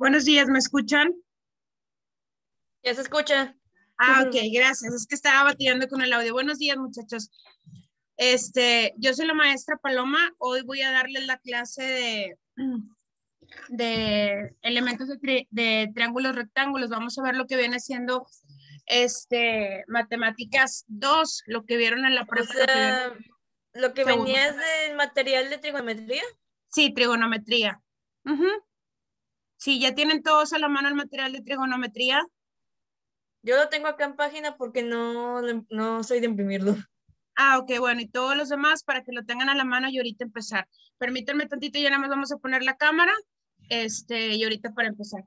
Buenos días, ¿me escuchan? Ya se escucha. Ok, gracias. Es que estaba batallando con el audio. Buenos días, muchachos. Yo soy la maestra Paloma. Hoy voy a darles la clase de elementos de triángulos rectángulos. Vamos a ver lo que viene siendo matemáticas 2, lo que vieron en la O prepa, lo que vieron sea, lo que segundo. venía es del material de trigonometría. Sí, trigonometría. Ujú. Sí, ya tienen todos a la mano el material de trigonometría. Yo lo tengo acá en página porque no soy de imprimirlo. Ok, bueno, y todos los demás para que lo tengan a la mano y ahorita empezar. Permítanme tantito, ya nada más vamos a poner la cámara, y ahorita para empezar.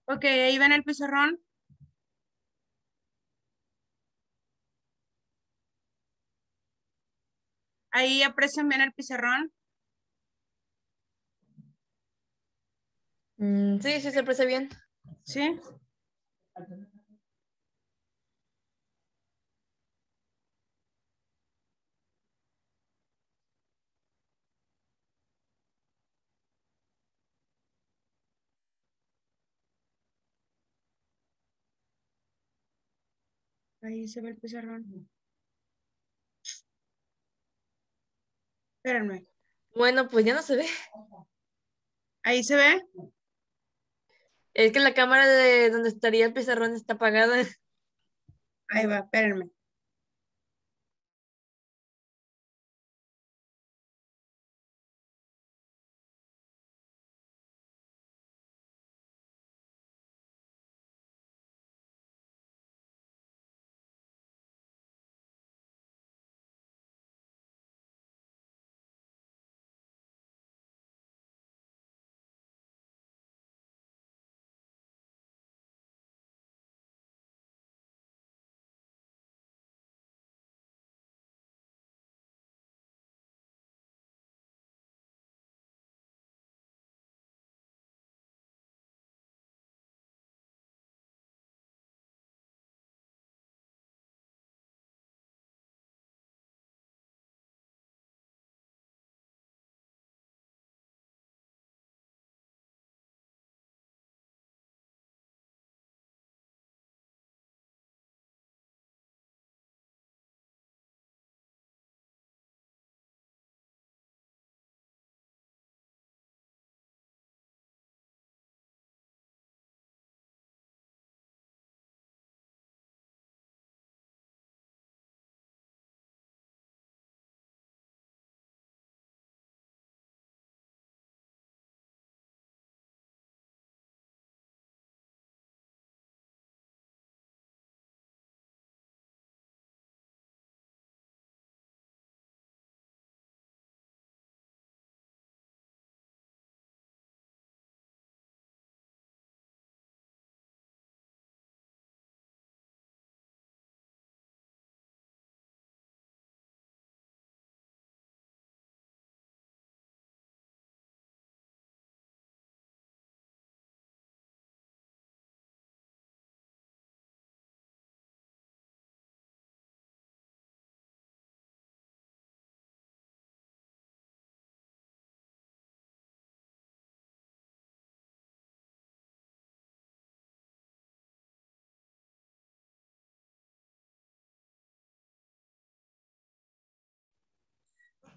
Ok, ahí ven el pizarrón. Ahí aprecian bien el pizarrón. Sí, sí se aprecia bien. ¿Sí? Ahí se ve el pizarrón. Espérenme. Bueno, pues ya no se ve. Ahí se ve. Es que la cámara de donde estaría el pizarrón está apagada. Ahí va, espérenme.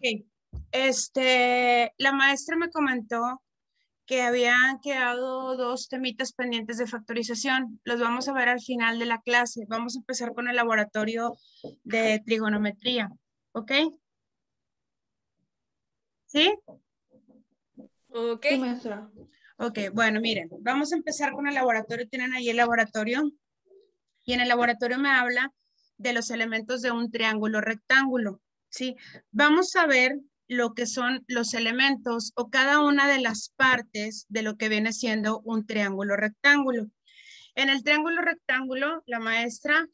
Ok. La maestra me comentó que habían quedado 2 temitas pendientes de factorización. Los vamos a ver al final de la clase. Vamos a empezar con el laboratorio de trigonometría. ¿Ok? ¿Sí? Ok. Sí, maestra. Ok, bueno, miren, vamos a empezar con el laboratorio. Tienen ahí el laboratorio. Y en el laboratorio me habla de los elementos de un triángulo rectángulo. ¿Sí? Vamos a ver lo que son los elementos o cada una de las partes de lo que viene siendo un triángulo rectángulo. En el triángulo rectángulo, la maestra,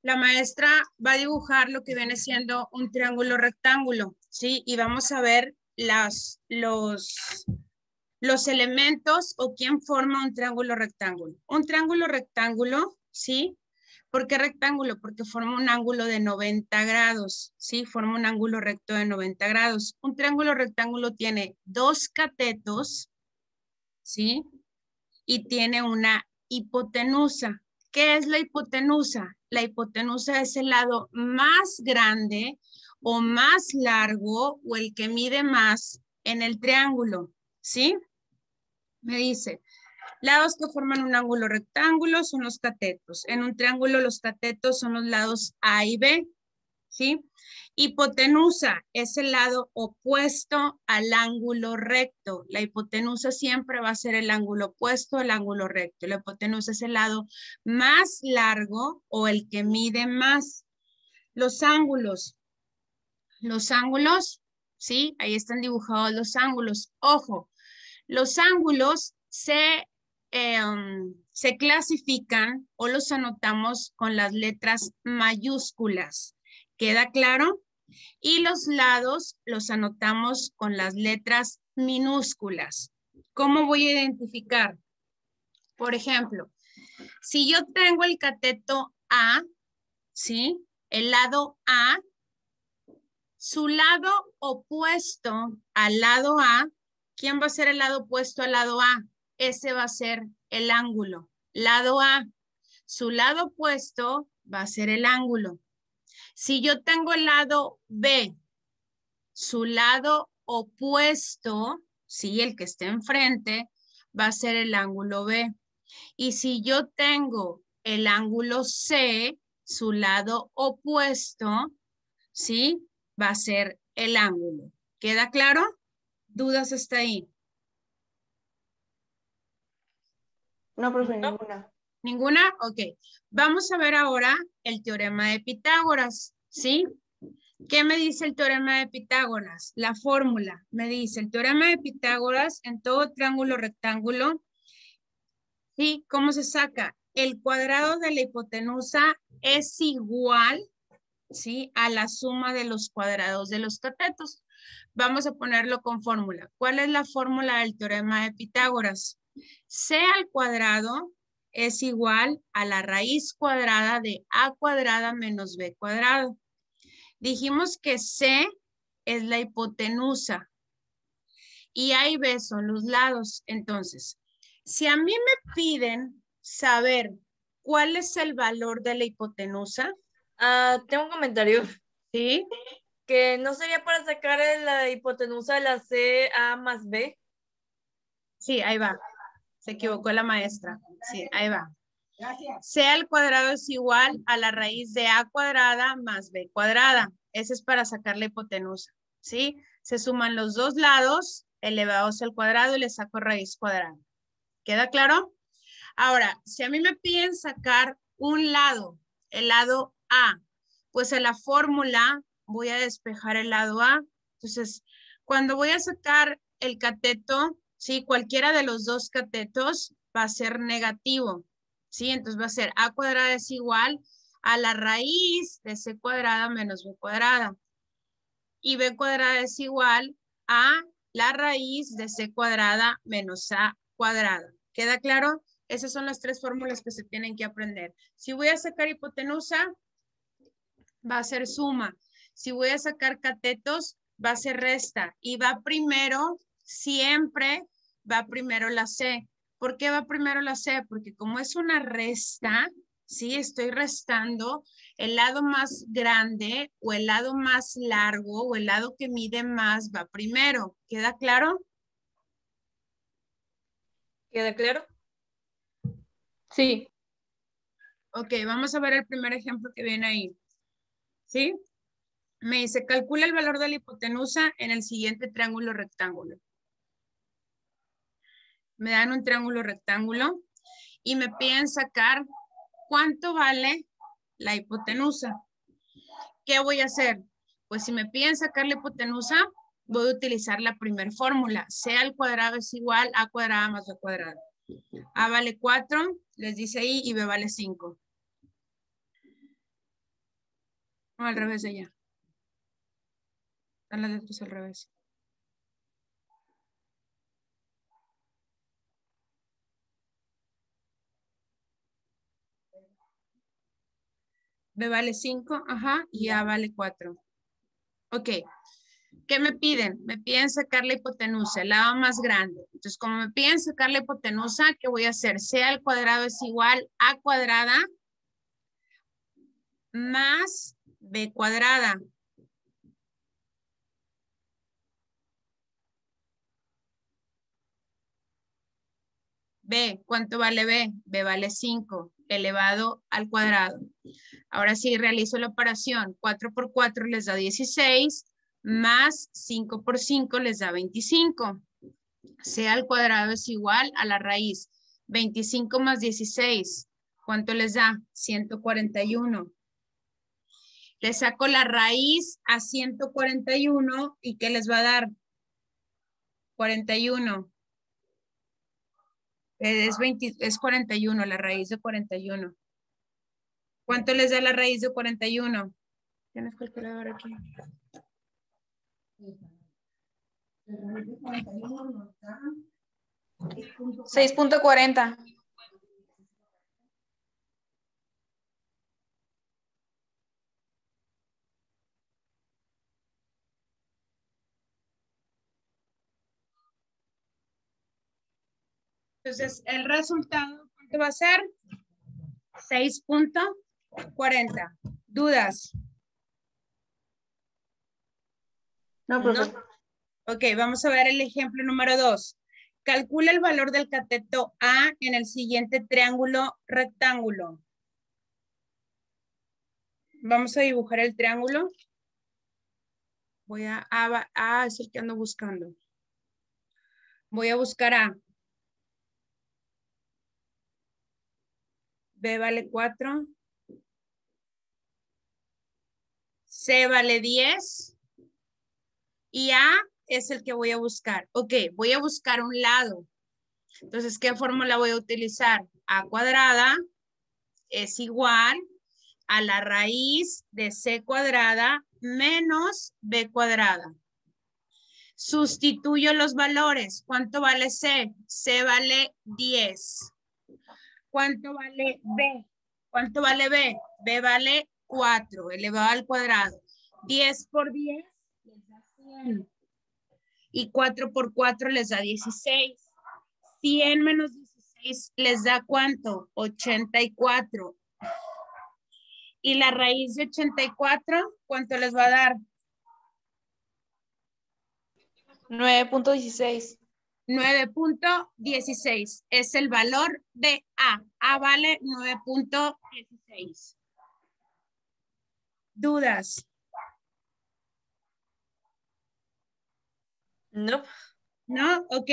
la maestra va a dibujar lo que viene siendo un triángulo rectángulo, ¿sí? Y vamos a ver los elementos o quién forma un triángulo rectángulo. Un triángulo rectángulo, ¿sí? ¿Por qué rectángulo? Porque forma un ángulo de 90 grados, ¿sí? Forma un ángulo recto de 90 grados. Un triángulo rectángulo tiene 2 catetos, ¿sí? Y tiene una hipotenusa. ¿Qué es la hipotenusa? La hipotenusa es el lado más grande o más largo o el que mide más en el triángulo, ¿sí? Me dice, lados que forman un ángulo rectángulo son los catetos. En un triángulo los catetos son los lados A y B, ¿sí? Hipotenusa es el lado opuesto al ángulo recto. La hipotenusa siempre va a ser el ángulo opuesto al ángulo recto. La hipotenusa es el lado más largo o el que mide más. Los ángulos, ¿sí? Ahí están dibujados los ángulos. Ojo, los ángulos se clasifican o los anotamos con las letras mayúsculas. ¿Queda claro? Y los lados los anotamos con las letras minúsculas. ¿Cómo voy a identificar? Por ejemplo, si yo tengo el cateto A, ¿sí? El lado A, su lado opuesto al lado A, ¿quién va a ser el lado opuesto al lado A? Ese va a ser el ángulo. Lado A, su lado opuesto va a ser el ángulo. Si yo tengo el lado B, su lado opuesto, sí, el que esté enfrente, va a ser el ángulo B. Y si yo tengo el ángulo C, su lado opuesto, sí, va a ser el ángulo. ¿Queda claro? ¿Dudas hasta ahí? No, profe, ninguna. ¿Ninguna? Ok. Vamos a ver ahora el teorema de Pitágoras, ¿sí? ¿Qué me dice el teorema de Pitágoras? La fórmula me dice el teorema de Pitágoras en todo triángulo rectángulo. ¿Sí? ¿Cómo se saca? El cuadrado de la hipotenusa es igual, ¿sí? A la suma de los cuadrados de los catetos. Vamos a ponerlo con fórmula. ¿Cuál es la fórmula del teorema de Pitágoras? C al cuadrado es igual a la raíz cuadrada de A cuadrada menos B cuadrado. Dijimos que C es la hipotenusa y A y B son los lados. Entonces, si a mí me piden saber cuál es el valor de la hipotenusa, Tengo un comentario. ¿sí? Que no sería para sacar la hipotenusa de la CA más B. Sí, ahí va. Se equivocó la maestra. Sí, ahí va. C al cuadrado es igual a la raíz de A cuadrada más B cuadrada. Ese es para sacar la hipotenusa, ¿sí? Se suman los dos lados elevados al cuadrado y le saco raíz cuadrada. ¿Queda claro? Ahora, si a mí me piden sacar un lado, el lado A, pues en la fórmula voy a despejar el lado A. Entonces, cuando voy a sacar el cateto, ¿sí? Cualquiera de los dos catetos va a ser negativo, ¿sí? Entonces va a ser A cuadrada es igual a la raíz de C cuadrada menos B cuadrada. Y B cuadrada es igual a la raíz de C cuadrada menos A cuadrada. ¿Queda claro? Esas son las 3 fórmulas que se tienen que aprender. Si voy a sacar hipotenusa, va a ser suma. Si voy a sacar catetos, va a ser resta. Y va primero, siempre va primero la C. ¿Por qué va primero la C? Porque como es una resta, Sí, estoy restando el lado más grande o el lado más largo o el lado que mide más va primero. ¿Queda claro? ¿Queda claro? Sí. Ok, vamos a ver el primer ejemplo que viene ahí. ¿Sí? Me dice, calcula el valor de la hipotenusa en el siguiente triángulo rectángulo. Me dan un triángulo rectángulo y me piden sacar cuánto vale la hipotenusa. ¿Qué voy a hacer? Pues si me piden sacar la hipotenusa, voy a utilizar la primera fórmula. C al cuadrado es igual a cuadrada más b cuadrado. A vale 4, les dice ahí, y B vale 5. No, al revés de allá. Están las letras al revés. B vale 5, ajá, y A vale 4. Ok. ¿Qué me piden? Me piden sacar la hipotenusa, el lado más grande. Entonces, como me piden sacar la hipotenusa, ¿qué voy a hacer? C al cuadrado es igual a cuadrada más B cuadrada. B, ¿cuánto vale B? B vale 5 elevado al cuadrado. Ahora sí, realizo la operación. 4 por 4 les da 16, más 5 por 5 les da 25. C al cuadrado es igual a la raíz. 25 más 16, ¿cuánto les da? 141. Le saco la raíz a 141 y ¿qué les va a dar? 41. Es 41, la raíz de 41. ¿Cuánto les da la raíz de 41? ¿Tienes calculadora aquí? 6.40. Entonces, el resultado, ¿cuánto va a ser? 6.40. ¿Dudas? No, profe. Ok, vamos a ver el ejemplo número 2. Calcula el valor del cateto A en el siguiente triángulo rectángulo. Vamos a dibujar el triángulo. Voy a es el que ando buscando. Voy a buscar A. B vale 4. C vale 10. Y A es el que voy a buscar. Ok, voy a buscar un lado. Entonces, ¿qué fórmula voy a utilizar? A cuadrada es igual a la raíz de C cuadrada menos B cuadrada. Sustituyo los valores. ¿Cuánto vale C? C vale 10. ¿Cuánto vale B? ¿Cuánto vale B? B vale 4 elevado al cuadrado. 10 por 10 les da 100. Y 4 por 4 les da 16. 100 menos 16 les da ¿cuánto? 84. Y la raíz de 84, ¿cuánto les va a dar? 9.16. 9.16 es el valor de A. A vale 9.16. ¿Dudas? No. ¿No? Ok.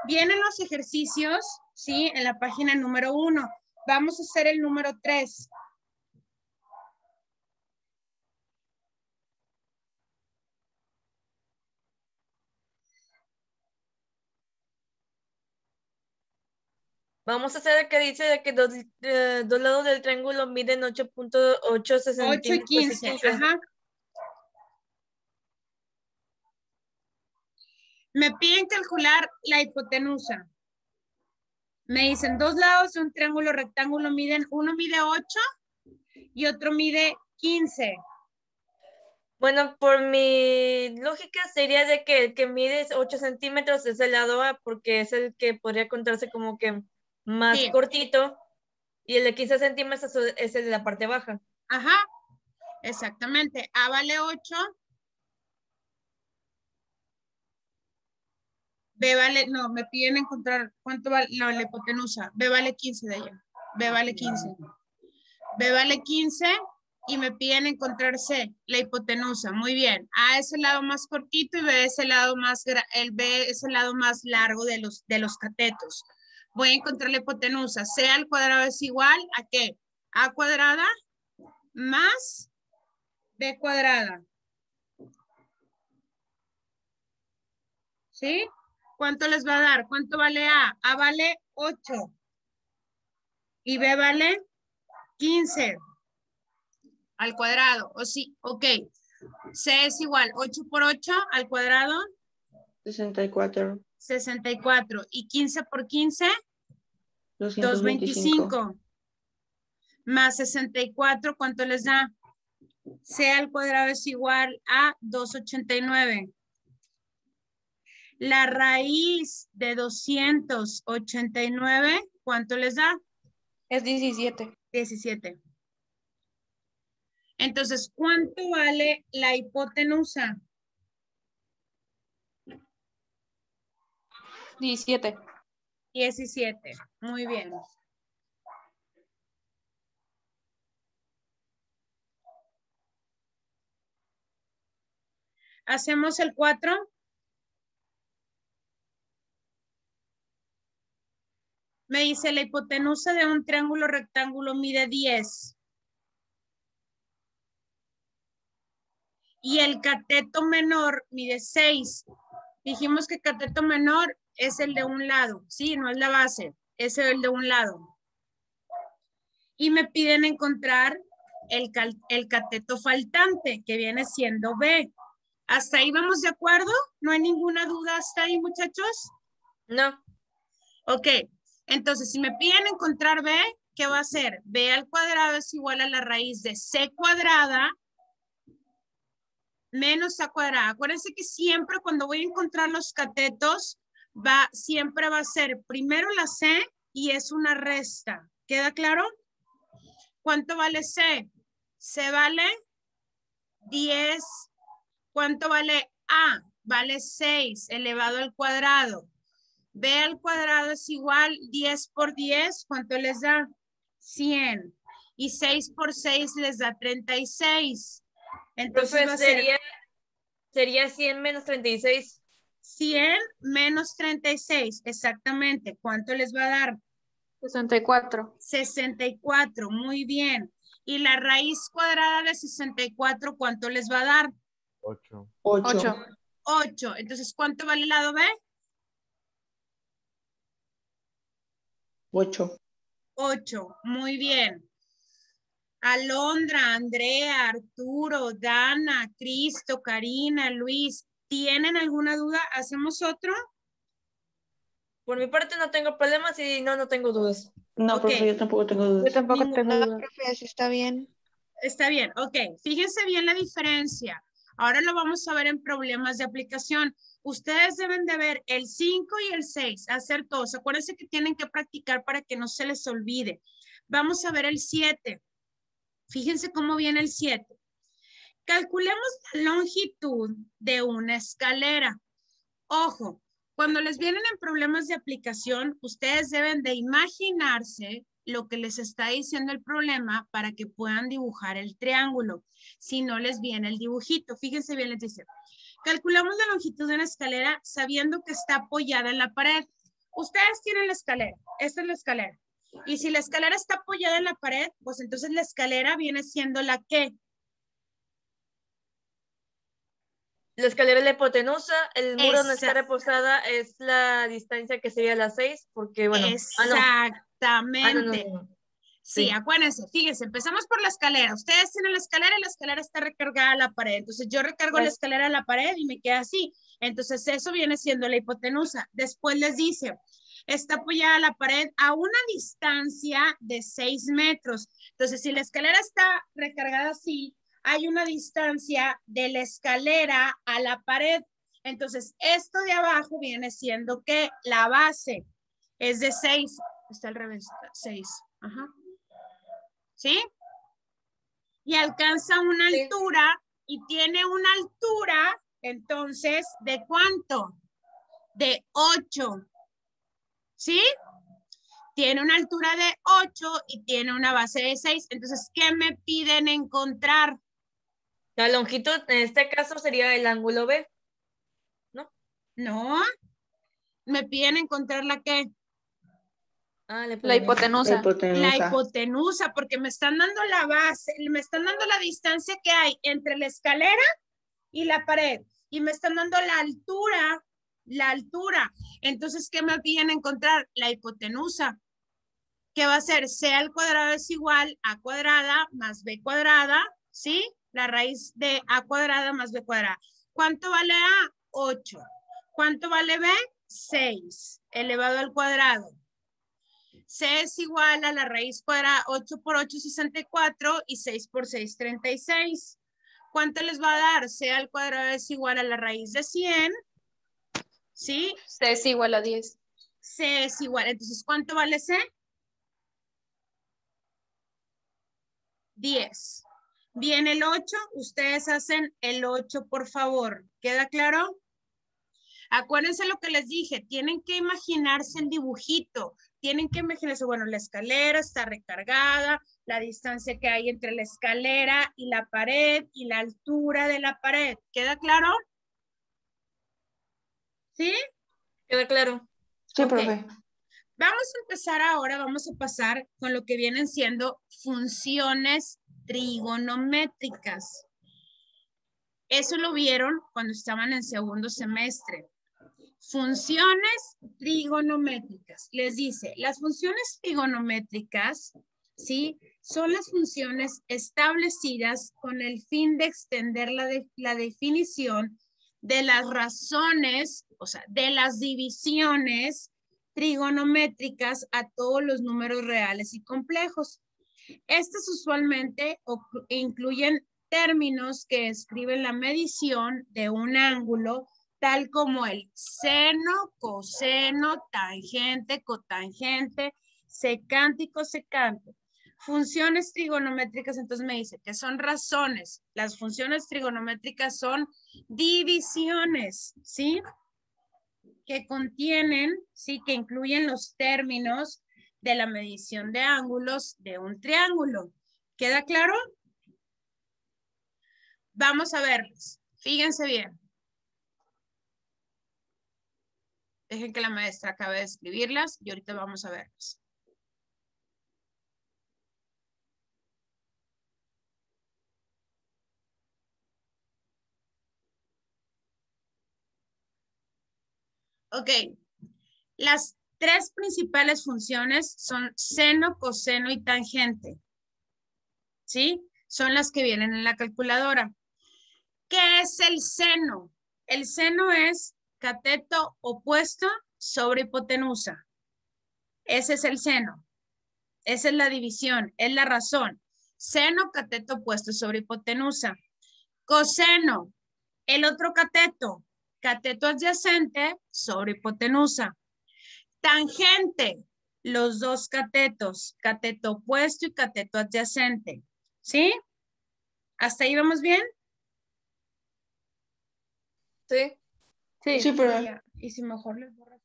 Vienen los ejercicios, ¿sí? En la página número 1. Vamos a hacer el número 3. Vamos a hacer el que dice de que dos lados del triángulo miden 8.8 8 y centímetros 15. Ajá. Me piden calcular la hipotenusa. Me dicen, dos lados de un triángulo rectángulo miden, uno mide 8 y otro mide 15. Bueno, por mi lógica sería de que el que mide 8 centímetros es el lado A, porque es el que podría contarse como que más Sí. cortito. Y el de 15 centímetros es el de la parte baja. Ajá, exactamente. A vale 8. B vale, no, me piden encontrar cuánto vale, no, la hipotenusa. B vale 15 de ella. B vale 15. B vale 15 y me piden encontrar C, la hipotenusa. Muy bien. A es el lado más cortito y B es el lado más, el B es el lado más largo de los catetos. Voy a encontrar la hipotenusa. C al cuadrado es igual a ¿qué? A cuadrada más B cuadrada. ¿Sí? ¿Cuánto les va a dar? ¿Cuánto vale A? A vale 8. Y B vale 15 al cuadrado. O sí, ok. C es igual 8 por 8 al cuadrado. 64. 64. Y 15 por 15. 225. 225. Más 64, ¿cuánto les da? C al cuadrado es igual a 289. La raíz de 289, ¿cuánto les da? Es 17. 17. Entonces, ¿cuánto vale la hipotenusa? 17. 17. Muy bien. Hacemos el 4. Me dice la hipotenusa de un triángulo rectángulo mide 10. Y el cateto menor mide 6. Dijimos que cateto menor es el de un lado, ¿sí? No es la base, es el de un lado. Y me piden encontrar el cateto faltante, que viene siendo B. ¿Hasta ahí vamos de acuerdo? ¿No hay ninguna duda hasta ahí, muchachos? No. Ok, entonces si me piden encontrar B, ¿qué va a ser? B al cuadrado es igual a la raíz de C cuadrada menos A cuadrada. Acuérdense que siempre cuando voy a encontrar los catetos, siempre va a ser primero la C y es una resta. ¿Queda claro? ¿Cuánto vale C? C vale 10. ¿Cuánto vale A? Vale 6 elevado al cuadrado. B al cuadrado es igual 10 por 10. ¿Cuánto les da? 100. Y 6 por 6 les da 36. Entonces Profe, va a ser sería 100 menos 36. 100 menos 36. Exactamente. ¿Cuánto les va a dar? 64. 64. Muy bien. Y la raíz cuadrada de 64, ¿cuánto les va a dar? 8. 8. 8. Entonces, ¿cuánto vale el lado B? 8. 8. Muy bien. Alondra, Andrea, Arturo, Dana, Cristo, Karina, Luis, ¿tienen alguna duda? ¿Hacemos otro? Por mi parte no tengo problemas y no tengo dudas. No, Ok. profe, yo tampoco tengo dudas. Yo tampoco tengo No, dudas. profe, así está bien. Está bien, ok. Fíjense bien la diferencia. Ahora lo vamos a ver en problemas de aplicación. Ustedes deben de ver el 5 y el 6, hacer todos. Acuérdense que tienen que practicar para que no se les olvide. Vamos a ver el 7. Fíjense cómo viene el 7. Calculemos la longitud de una escalera. Ojo, cuando les vienen en problemas de aplicación, ustedes deben de imaginarse lo que les está diciendo el problema para que puedan dibujar el triángulo. Si no les viene el dibujito, fíjense bien, les dice, calculamos la longitud de una escalera sabiendo que está apoyada en la pared. Ustedes tienen la escalera, esta es la escalera. Y si la escalera está apoyada en la pared, pues entonces la escalera viene siendo la ¿qué? La escalera es la hipotenusa, el muro donde está Esa. reposada es la distancia que sería las 6, porque bueno. Exactamente. No. Sí, Sí. acuérdense, fíjense, empezamos por la escalera. Ustedes tienen la escalera y la escalera está recargada a la pared. Entonces yo recargo la escalera a la pared y me queda así. Entonces eso viene siendo la hipotenusa. Después les dice, está apoyada a la pared a una distancia de 6 metros. Entonces si la escalera está recargada así, hay una distancia de la escalera a la pared. Entonces esto de abajo viene siendo que la base es de 6. Está al revés, 6. Ajá. ¿sí? Y alcanza una altura y tiene una altura, entonces, ¿de cuánto? De 8, ¿sí? Tiene una altura de 8 y tiene una base de 6. Entonces, ¿qué me piden encontrar? La longitud, en este caso, sería el ángulo B, ¿no? No. Me piden encontrar la qué. La hipotenusa. La hipotenusa, porque me están dando la base, me están dando la distancia que hay entre la escalera y la pared. Y me están dando la altura. Entonces, ¿qué me piden encontrar? La hipotenusa. ¿Qué va a ser? C al cuadrado es igual a cuadrada más b cuadrada, ¿sí? La raíz de a cuadrada más b cuadrada. ¿Cuánto vale a? 8. ¿Cuánto vale b? 6 elevado al cuadrado. C es igual a la raíz cuadrada, 8 por 8, 64 y 6 por 6, 36. ¿Cuánto les va a dar? C al cuadrado es igual a la raíz de 100, ¿sí? C es igual a 10. C es igual, entonces, ¿cuánto vale C? 10. Viene el 8, ustedes hacen el 8, por favor. ¿Queda claro? Acuérdense lo que les dije, tienen que imaginarse el dibujito, tienen que imaginarse, bueno, la escalera está recargada, la distancia que hay entre la escalera y la pared y la altura de la pared. ¿Queda claro? ¿Sí? Queda claro. Sí, Ok. profe. Vamos a empezar ahora, vamos a pasar con lo que vienen siendo funciones trigonométricas. Eso lo vieron cuando estaban en segundo semestre. Funciones trigonométricas. Les dice, las funciones trigonométricas, ¿sí? Son las funciones establecidas con el fin de extender la definición de las razones, o sea, de las divisiones trigonométricas a todos los números reales y complejos. Estas usualmente incluyen términos que describen la medición de un ángulo, tal como el seno, coseno, tangente, cotangente, secante y cosecante. Funciones trigonométricas, entonces me dice que son razones. Las funciones trigonométricas son divisiones, ¿sí? Que contienen, ¿sí? Que incluyen los términos de la medición de ángulos de un triángulo. ¿Queda claro? Vamos a verlos. Fíjense bien. Dejen que la maestra acabe de escribirlas y ahorita vamos a verlas. Ok. Las tres principales funciones son seno, coseno y tangente. ¿Sí? Son las que vienen en la calculadora. ¿Qué es el seno? El seno es cateto opuesto sobre hipotenusa. Ese es el seno. Esa es la división, es la razón. Seno, cateto opuesto sobre hipotenusa. Coseno, el otro cateto, cateto adyacente sobre hipotenusa. Tangente, los dos catetos, cateto opuesto y cateto adyacente. ¿Sí? ¿Hasta ahí vamos bien? Sí. Sí, pero Y si mejor les borro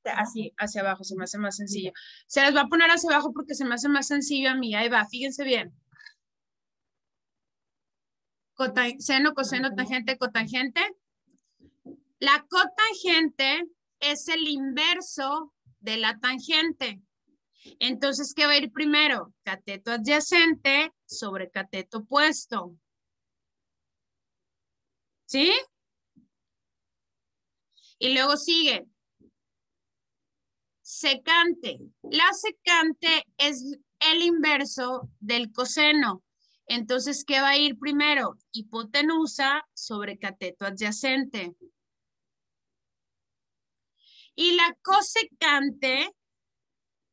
así, hacia abajo, se me hace más sencillo. Se las va a poner hacia abajo porque se me hace más sencillo a mí. Ahí va, fíjense bien. Seno, coseno, tangente, cotangente. La cotangente es el inverso de la tangente. Entonces, ¿qué va a ir primero? Cateto adyacente sobre cateto opuesto. ¿Sí? Y luego sigue secante. La secante es el inverso del coseno. Entonces, ¿qué va a ir primero? Hipotenusa sobre cateto adyacente. Y la cosecante,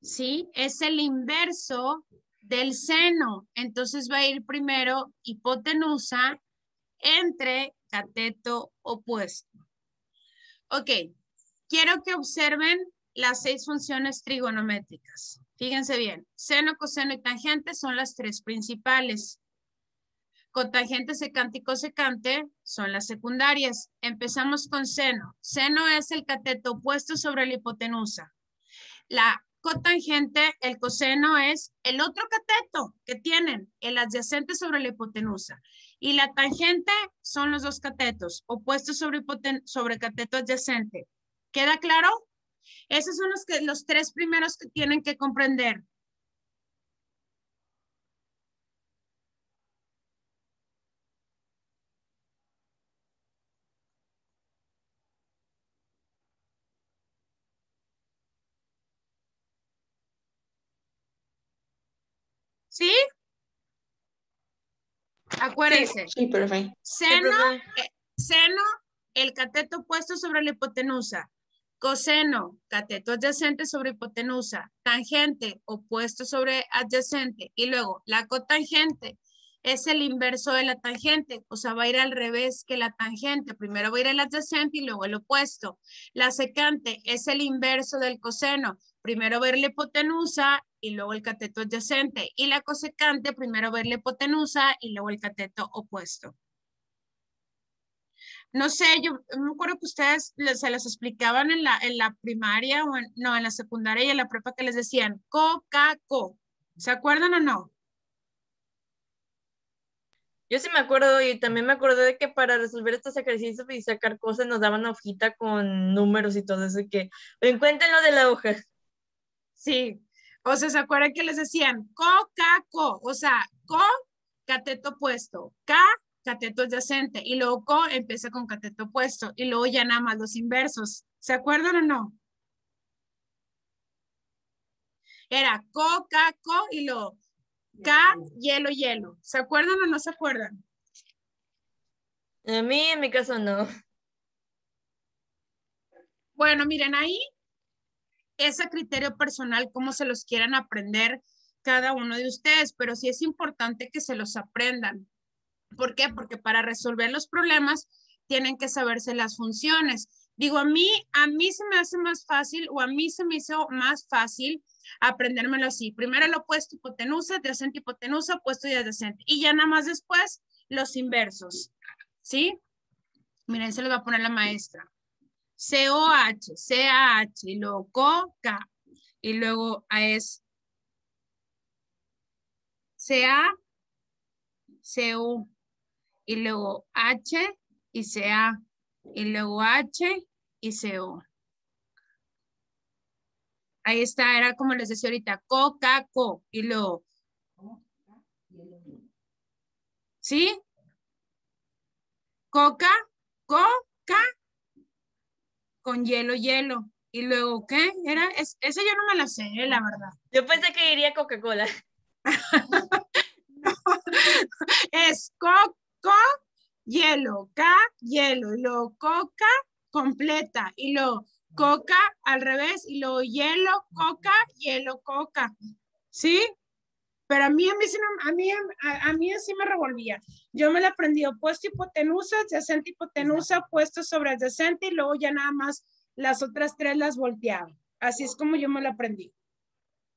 ¿sí? Es el inverso del seno. Entonces va a ir primero hipotenusa entre cateto opuesto. Ok, quiero que observen las 6 funciones trigonométricas. Fíjense bien, seno, coseno y tangente son las tres principales. Cotangente, secante y cosecante son las secundarias. Empezamos con seno. Seno es el cateto opuesto sobre la hipotenusa. La cotangente, el coseno es el otro cateto que tienen, el adyacente sobre la hipotenusa. Y la tangente son los dos catetos, opuestos sobre cateto adyacente. ¿Queda claro? Esos son los tres primeros que tienen que comprender. ¿Sí? Acuérdense. Sí, perfecto. Seno, el cateto opuesto sobre la hipotenusa. Coseno, cateto adyacente sobre hipotenusa. Tangente, opuesto sobre adyacente. Y luego, la cotangente es el inverso de la tangente. O sea, va a ir al revés que la tangente. Primero va a ir el adyacente y luego el opuesto. La secante es el inverso del coseno. Primero va a ir la hipotenusa y luego el cateto adyacente. Y la cosecante, primero va a ir la hipotenusa y luego el cateto opuesto. No sé, yo me acuerdo que ustedes se las explicaban en la primaria, o en la secundaria y en la prepa que les decían co. ¿Se acuerdan o no? Yo sí me acuerdo y también me acuerdo de que para resolver estos ejercicios y sacar cosas nos daban una hojita con números y todo eso, que encuéntrenlo de la hoja. Sí, o sea, ¿se acuerdan que les decían co? O sea, cateto opuesto, cateto adyacente, y luego empieza con cateto opuesto, y luego ya nada más los inversos. ¿Se acuerdan o no? Era co, y luego hielo. ¿Se acuerdan o no se acuerdan? A mí, en mi caso, no. Bueno, miren, ahí es a criterio personal cómo se los quieran aprender cada uno de ustedes, pero sí es importante que se los aprendan. ¿Por qué? Porque para resolver los problemas tienen que saberse las funciones. Digo, a mí se me hace más fácil, o a mí se me hizo más fácil aprendérmelo así. Primero el opuesto, hipotenusa, adyacente, hipotenusa, opuesto y adyacente. Y ya nada más después los inversos. ¿Sí? Miren, se lo va a poner la maestra. COH, CAH, y luego COK, y luego es CA, CU, y luego H y CA, y luego H y CO. Ahí está, era como les decía ahorita, co, y luego, ¿sí? Coca, con hielo. Y luego, ¿qué? Esa yo no me la sé, la verdad. Yo pensé que iría Coca-Cola. No, es hielo, hielo, y luego coca completa, y luego coca al revés, y luego hielo, coca, ¿sí? Pero a mí sí me revolvía. Yo me la aprendí opuesto hipotenusa, adyacente hipotenusa, opuesto sobre adyacente, y luego ya nada más las otras tres las volteaba. Así es como yo me la aprendí.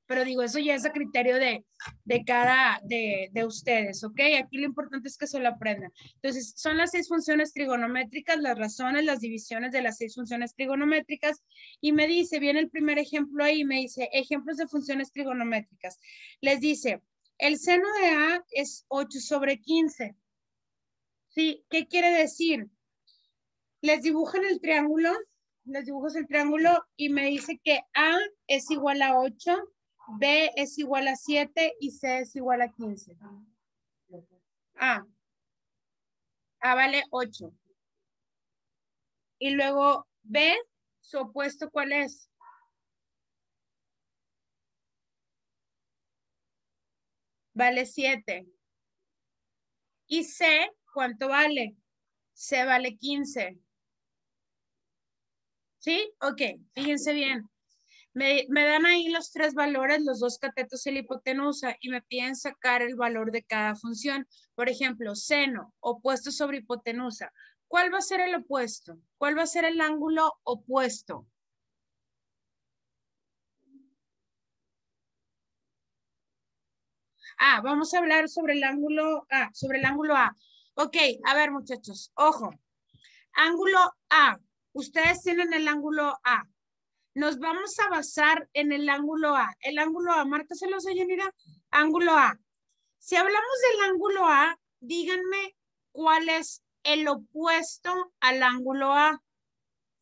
Pero digo, eso ya es a criterio de ustedes, ¿ok? Aquí lo importante es que se lo aprendan. Entonces, son las 6 funciones trigonométricas, las razones, las divisiones de las 6 funciones trigonométricas. Y me dice, viene el primer ejemplo ahí, me dice, ejemplos de funciones trigonométricas. Les dice, el seno de A es 8 sobre 15. ¿Sí? ¿Qué quiere decir? Les dibujan el triángulo, les dibujas el triángulo y me dice que A es igual a 8, B es igual a 7 y C es igual a 15. A vale 8. Y luego B, su opuesto, ¿cuál es? Vale 7. Y C, ¿cuánto vale? C vale 15. ¿Sí? Ok, fíjense bien. Me dan ahí los tres valores, los dos catetos y la hipotenusa, y me piden sacar el valor de cada función. Por ejemplo, seno, opuesto sobre hipotenusa. ¿Cuál va a ser el opuesto? ¿Cuál va a ser el ángulo opuesto? Vamos a hablar sobre el ángulo A, Ok, a ver muchachos, ojo. Ángulo A. Ustedes tienen el ángulo A. Nos vamos a basar en el ángulo A. El ángulo A, márcaselo, señorita. Ángulo A. Si hablamos del ángulo A, díganme cuál es el opuesto al ángulo A.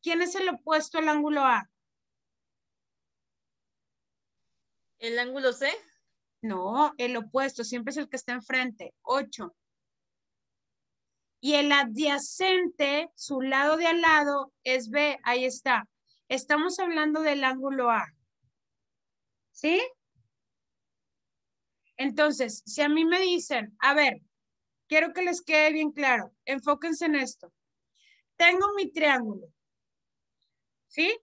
¿Quién es el opuesto al ángulo A? ¿El ángulo C? No, el opuesto siempre es el que está enfrente. 8. Y el adyacente, su lado de al lado, es B. Ahí está. Estamos hablando del ángulo A. ¿Sí? Entonces, si a mí me dicen, a ver, quiero que les quede bien claro, enfóquense en esto. Tengo mi triángulo. ¿Sí?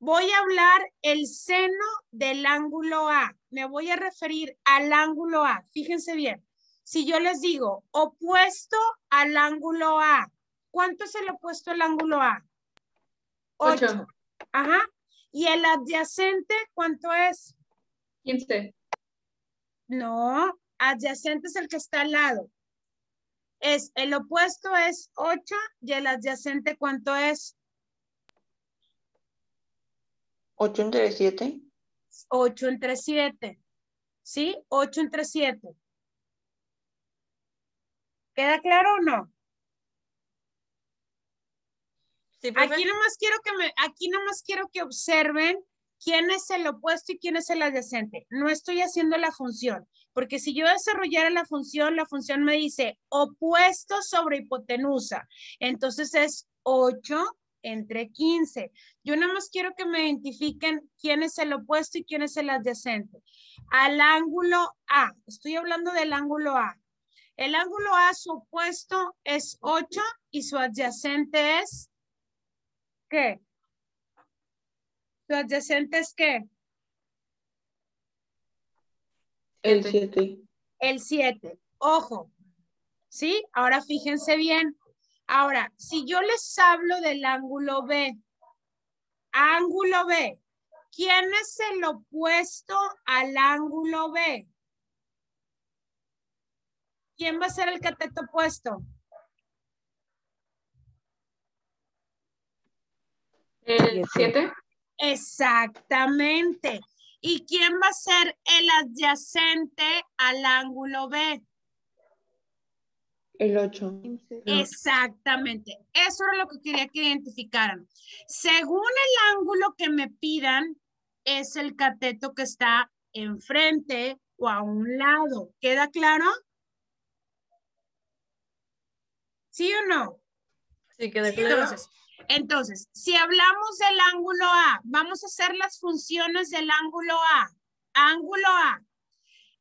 Voy a hablar el seno del ángulo A. Me voy a referir al ángulo A. Fíjense bien. Si yo les digo opuesto al ángulo A, ¿cuánto es el opuesto al ángulo A? 8. Ajá. ¿Y el adyacente cuánto es? 15. No, adyacente es el que está al lado. El opuesto es 8 y el adyacente ¿cuánto es? 8 entre 7. 8 entre 7. ¿Sí? 8 entre 7. ¿Queda claro o no? Sí, profe. Aquí nomás quiero que observen quién es el opuesto y quién es el adyacente. No estoy haciendo la función, porque si yo desarrollara la función me dice opuesto sobre hipotenusa. Entonces es 8 entre 15. Yo nada más quiero que me identifiquen quién es el opuesto y quién es el adyacente. Al ángulo A, estoy hablando del ángulo A. El ángulo A, su opuesto es 8 y su adyacente es ¿qué? ¿Su adyacente es qué? El 7. El 7. Ojo. ¿Sí? Ahora fíjense bien. Ahora, si yo les hablo del ángulo B. Ángulo B. ¿Quién es el opuesto al ángulo B? ¿Quién va a ser el cateto opuesto? El 7. Exactamente. ¿Y quién va a ser el adyacente al ángulo B? El 8. Exactamente. Eso era lo que quería que identificaran. Según el ángulo que me pidan, es el cateto que está enfrente o a un lado. ¿Queda claro? ¿Sí o no? Sí, queda claro. Entonces, si hablamos del ángulo A, vamos a hacer las funciones del ángulo A. Ángulo A.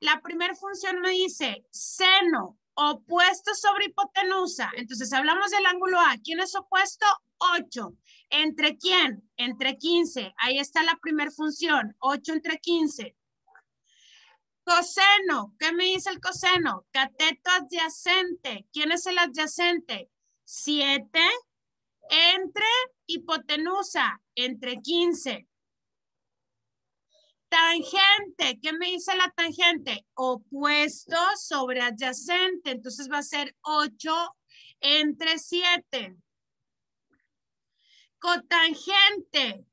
La primera función me dice seno opuesto sobre hipotenusa. Entonces, hablamos del ángulo A. ¿Quién es opuesto? 8. ¿Entre quién? Entre 15. Ahí está la primera función. 8 entre 15. Coseno. ¿Qué me dice el coseno? Cateto adyacente. ¿Quién es el adyacente? 7 entre hipotenusa. Entre 15. Tangente, ¿qué me dice la tangente? Opuesto sobre adyacente, entonces va a ser 8 entre 7. Cotangente,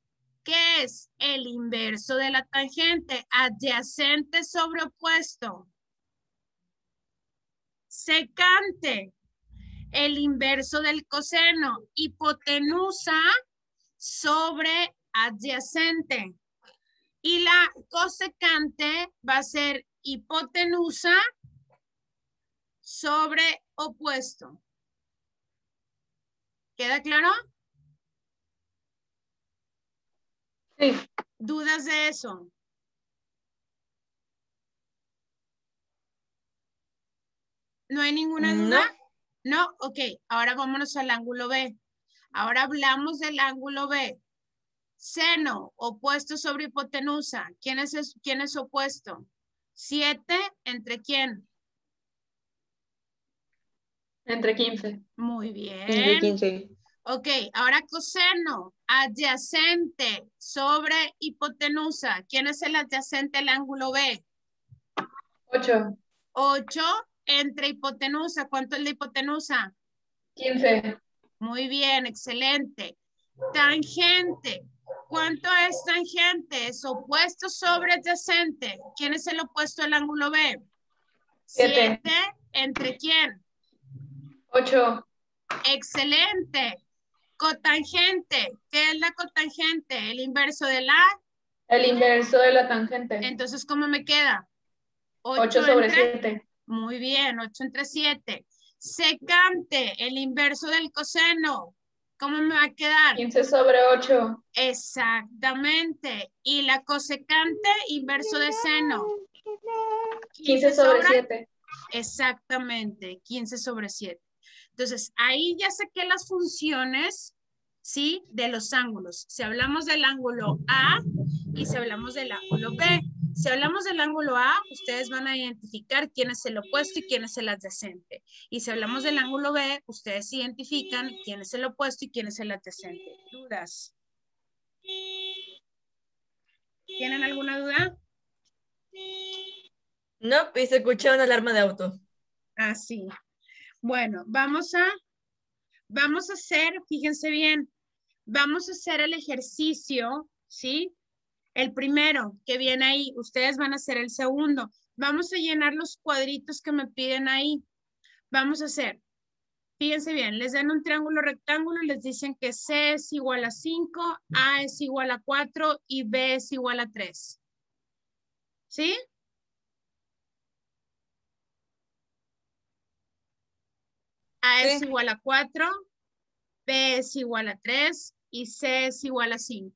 ¿qué es? El inverso de la tangente, adyacente sobre opuesto. Secante, el inverso del coseno, hipotenusa sobre adyacente. Y la cosecante va a ser hipotenusa sobre opuesto. ¿Queda claro? Sí. ¿Dudas de eso? ¿No hay ninguna duda? No. Ok, ahora vámonos al ángulo B. Ahora hablamos del ángulo B. Seno, opuesto sobre hipotenusa. ¿Quién es opuesto? 7 entre quién? Entre 15. Muy bien. Entre 15. Ok, ahora coseno, adyacente sobre hipotenusa. ¿Quién es el adyacente al ángulo B? 8. 8 entre hipotenusa. ¿Cuánto es la hipotenusa? 15. Muy bien, excelente. Tangente. ¿Cuánto es tangente? Es opuesto sobre adyacente. ¿Quién es el opuesto del ángulo B? 7. 7 entre quién? 8. Excelente. Cotangente. ¿Qué es la cotangente? El inverso de la. El inverso de la tangente. Entonces, ¿cómo me queda? 8 sobre 7. Muy bien, 8 entre 7. Secante, el inverso del coseno. ¿Cómo me va a quedar? 15 sobre 8. Exactamente. Y la cosecante, inverso de seno. 15 sobre 7. Exactamente, 15 sobre 7. Entonces, ahí ya saqué las funciones, ¿sí? De los ángulos. Si hablamos del ángulo A y si hablamos del ángulo B. Si hablamos del ángulo A, ustedes van a identificar quién es el opuesto y quién es el adyacente. Y si hablamos del ángulo B, ustedes identifican quién es el opuesto y quién es el adyacente. ¿Dudas? ¿Tienen alguna duda? No, y se escucha una alarma de auto. Ah, sí. Bueno, vamos a hacer, fíjense bien, vamos a hacer el ejercicio, ¿sí? El primero que viene ahí, ustedes van a hacer el segundo. Vamos a llenar los cuadritos que me piden ahí. Vamos a hacer, fíjense bien, les dan un triángulo rectángulo y les dicen que C es igual a 5, A es igual a 4 y B es igual a 3. ¿Sí? A es igual a 4, B es igual a 3 y C es igual a 5.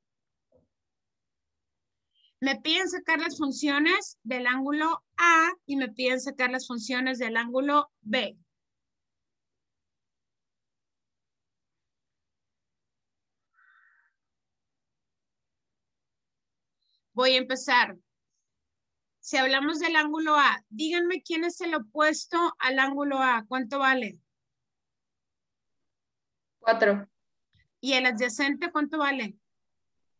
Me piden sacar las funciones del ángulo A y me piden sacar las funciones del ángulo B. Voy a empezar. Si hablamos del ángulo A, díganme quién es el opuesto al ángulo A. ¿Cuánto vale? 4. ¿Y el adyacente cuánto vale?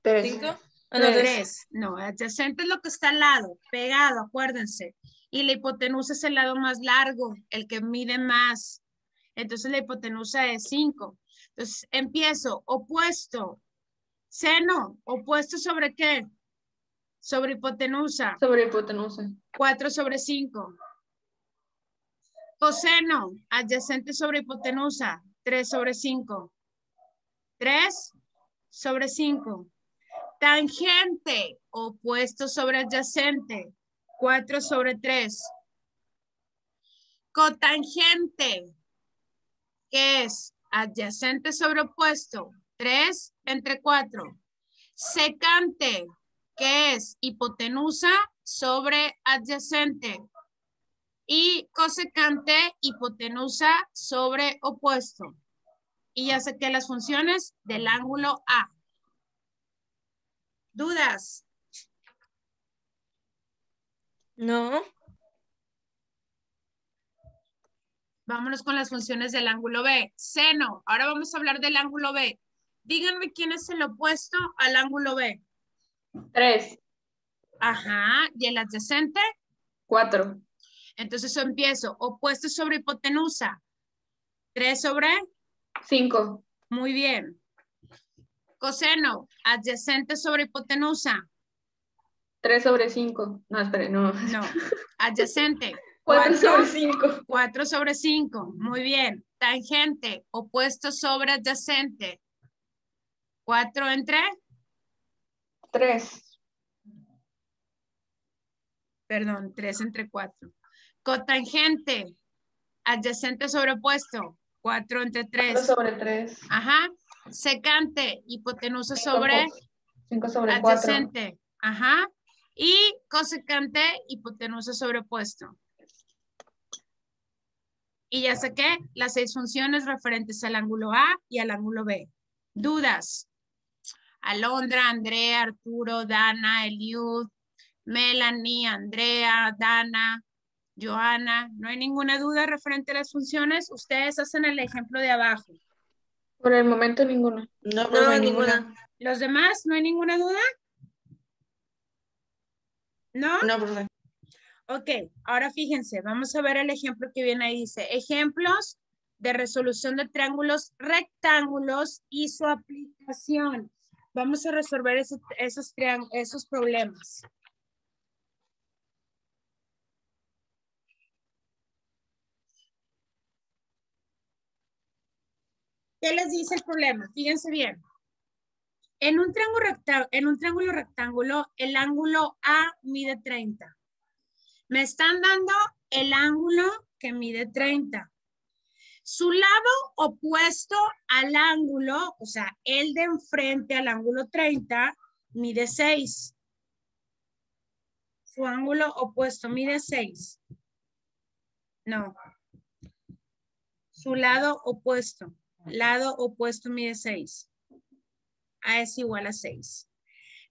3. 5. Ah, no, 3. No, el adyacente es lo que está al lado, pegado, acuérdense. Y la hipotenusa es el lado más largo, el que mide más. Entonces la hipotenusa es 5. Entonces empiezo, opuesto. Seno, opuesto sobre qué? Sobre hipotenusa. Sobre hipotenusa. 4 sobre 5. Coseno, adyacente sobre hipotenusa. 3 sobre 5. 3 sobre 5. Tangente, opuesto sobre adyacente. 4 sobre 3. Cotangente, que es adyacente sobre opuesto. 3 entre 4. Secante, que es hipotenusa sobre adyacente. Y cosecante, hipotenusa sobre opuesto. Y ya saqué las funciones del ángulo A. ¿Dudas? No. Vámonos con las funciones del ángulo B. Seno. Ahora vamos a hablar del ángulo B. Díganme quién es el opuesto al ángulo B. 3. Ajá. ¿Y el adyacente? 4. Entonces yo empiezo. Opuesto sobre hipotenusa. 3 sobre. 5. Muy bien. Coseno. Adyacente sobre hipotenusa. 3 sobre 5. No, espere, no. No. Adyacente. 4 sobre 5. 4 sobre 5. Muy bien. Tangente. Opuesto sobre adyacente. 4 entre. 3. Perdón, 3 entre 4. Cotangente. Adyacente sobre opuesto. 4 entre 3. 4 sobre 3. Ajá. Secante. Hipotenusa sobre 5 sobre 4. adyacente. Ajá. Y cosecante, hipotenusa sobre opuesto. Y ya saqué las 6 funciones referentes al ángulo A y al ángulo B. ¿Dudas? Alondra, Andrea, Arturo, Dana, Eliud, Melanie, Andrea, Dana, Joana. ¿No hay ninguna duda referente a las funciones? Ustedes hacen el ejemplo de abajo. Por el momento ninguna. No, No, profe, ninguna. ¿Los demás? ¿No hay ninguna duda? ¿No? No, profe. Ok, ahora fíjense, vamos a ver el ejemplo que viene ahí. Dice, ejemplos de resolución de triángulos rectángulos y su aplicación. Vamos a resolver esos problemas. ¿Qué les dice el problema? Fíjense bien. En un triángulo rectángulo, el ángulo A mide 30. Me están dando el ángulo que mide 30. Su lado opuesto al ángulo, o sea, el de enfrente al ángulo 30, mide 6. Su ángulo opuesto mide 6. No. Su lado opuesto mide 6. A es igual a 6.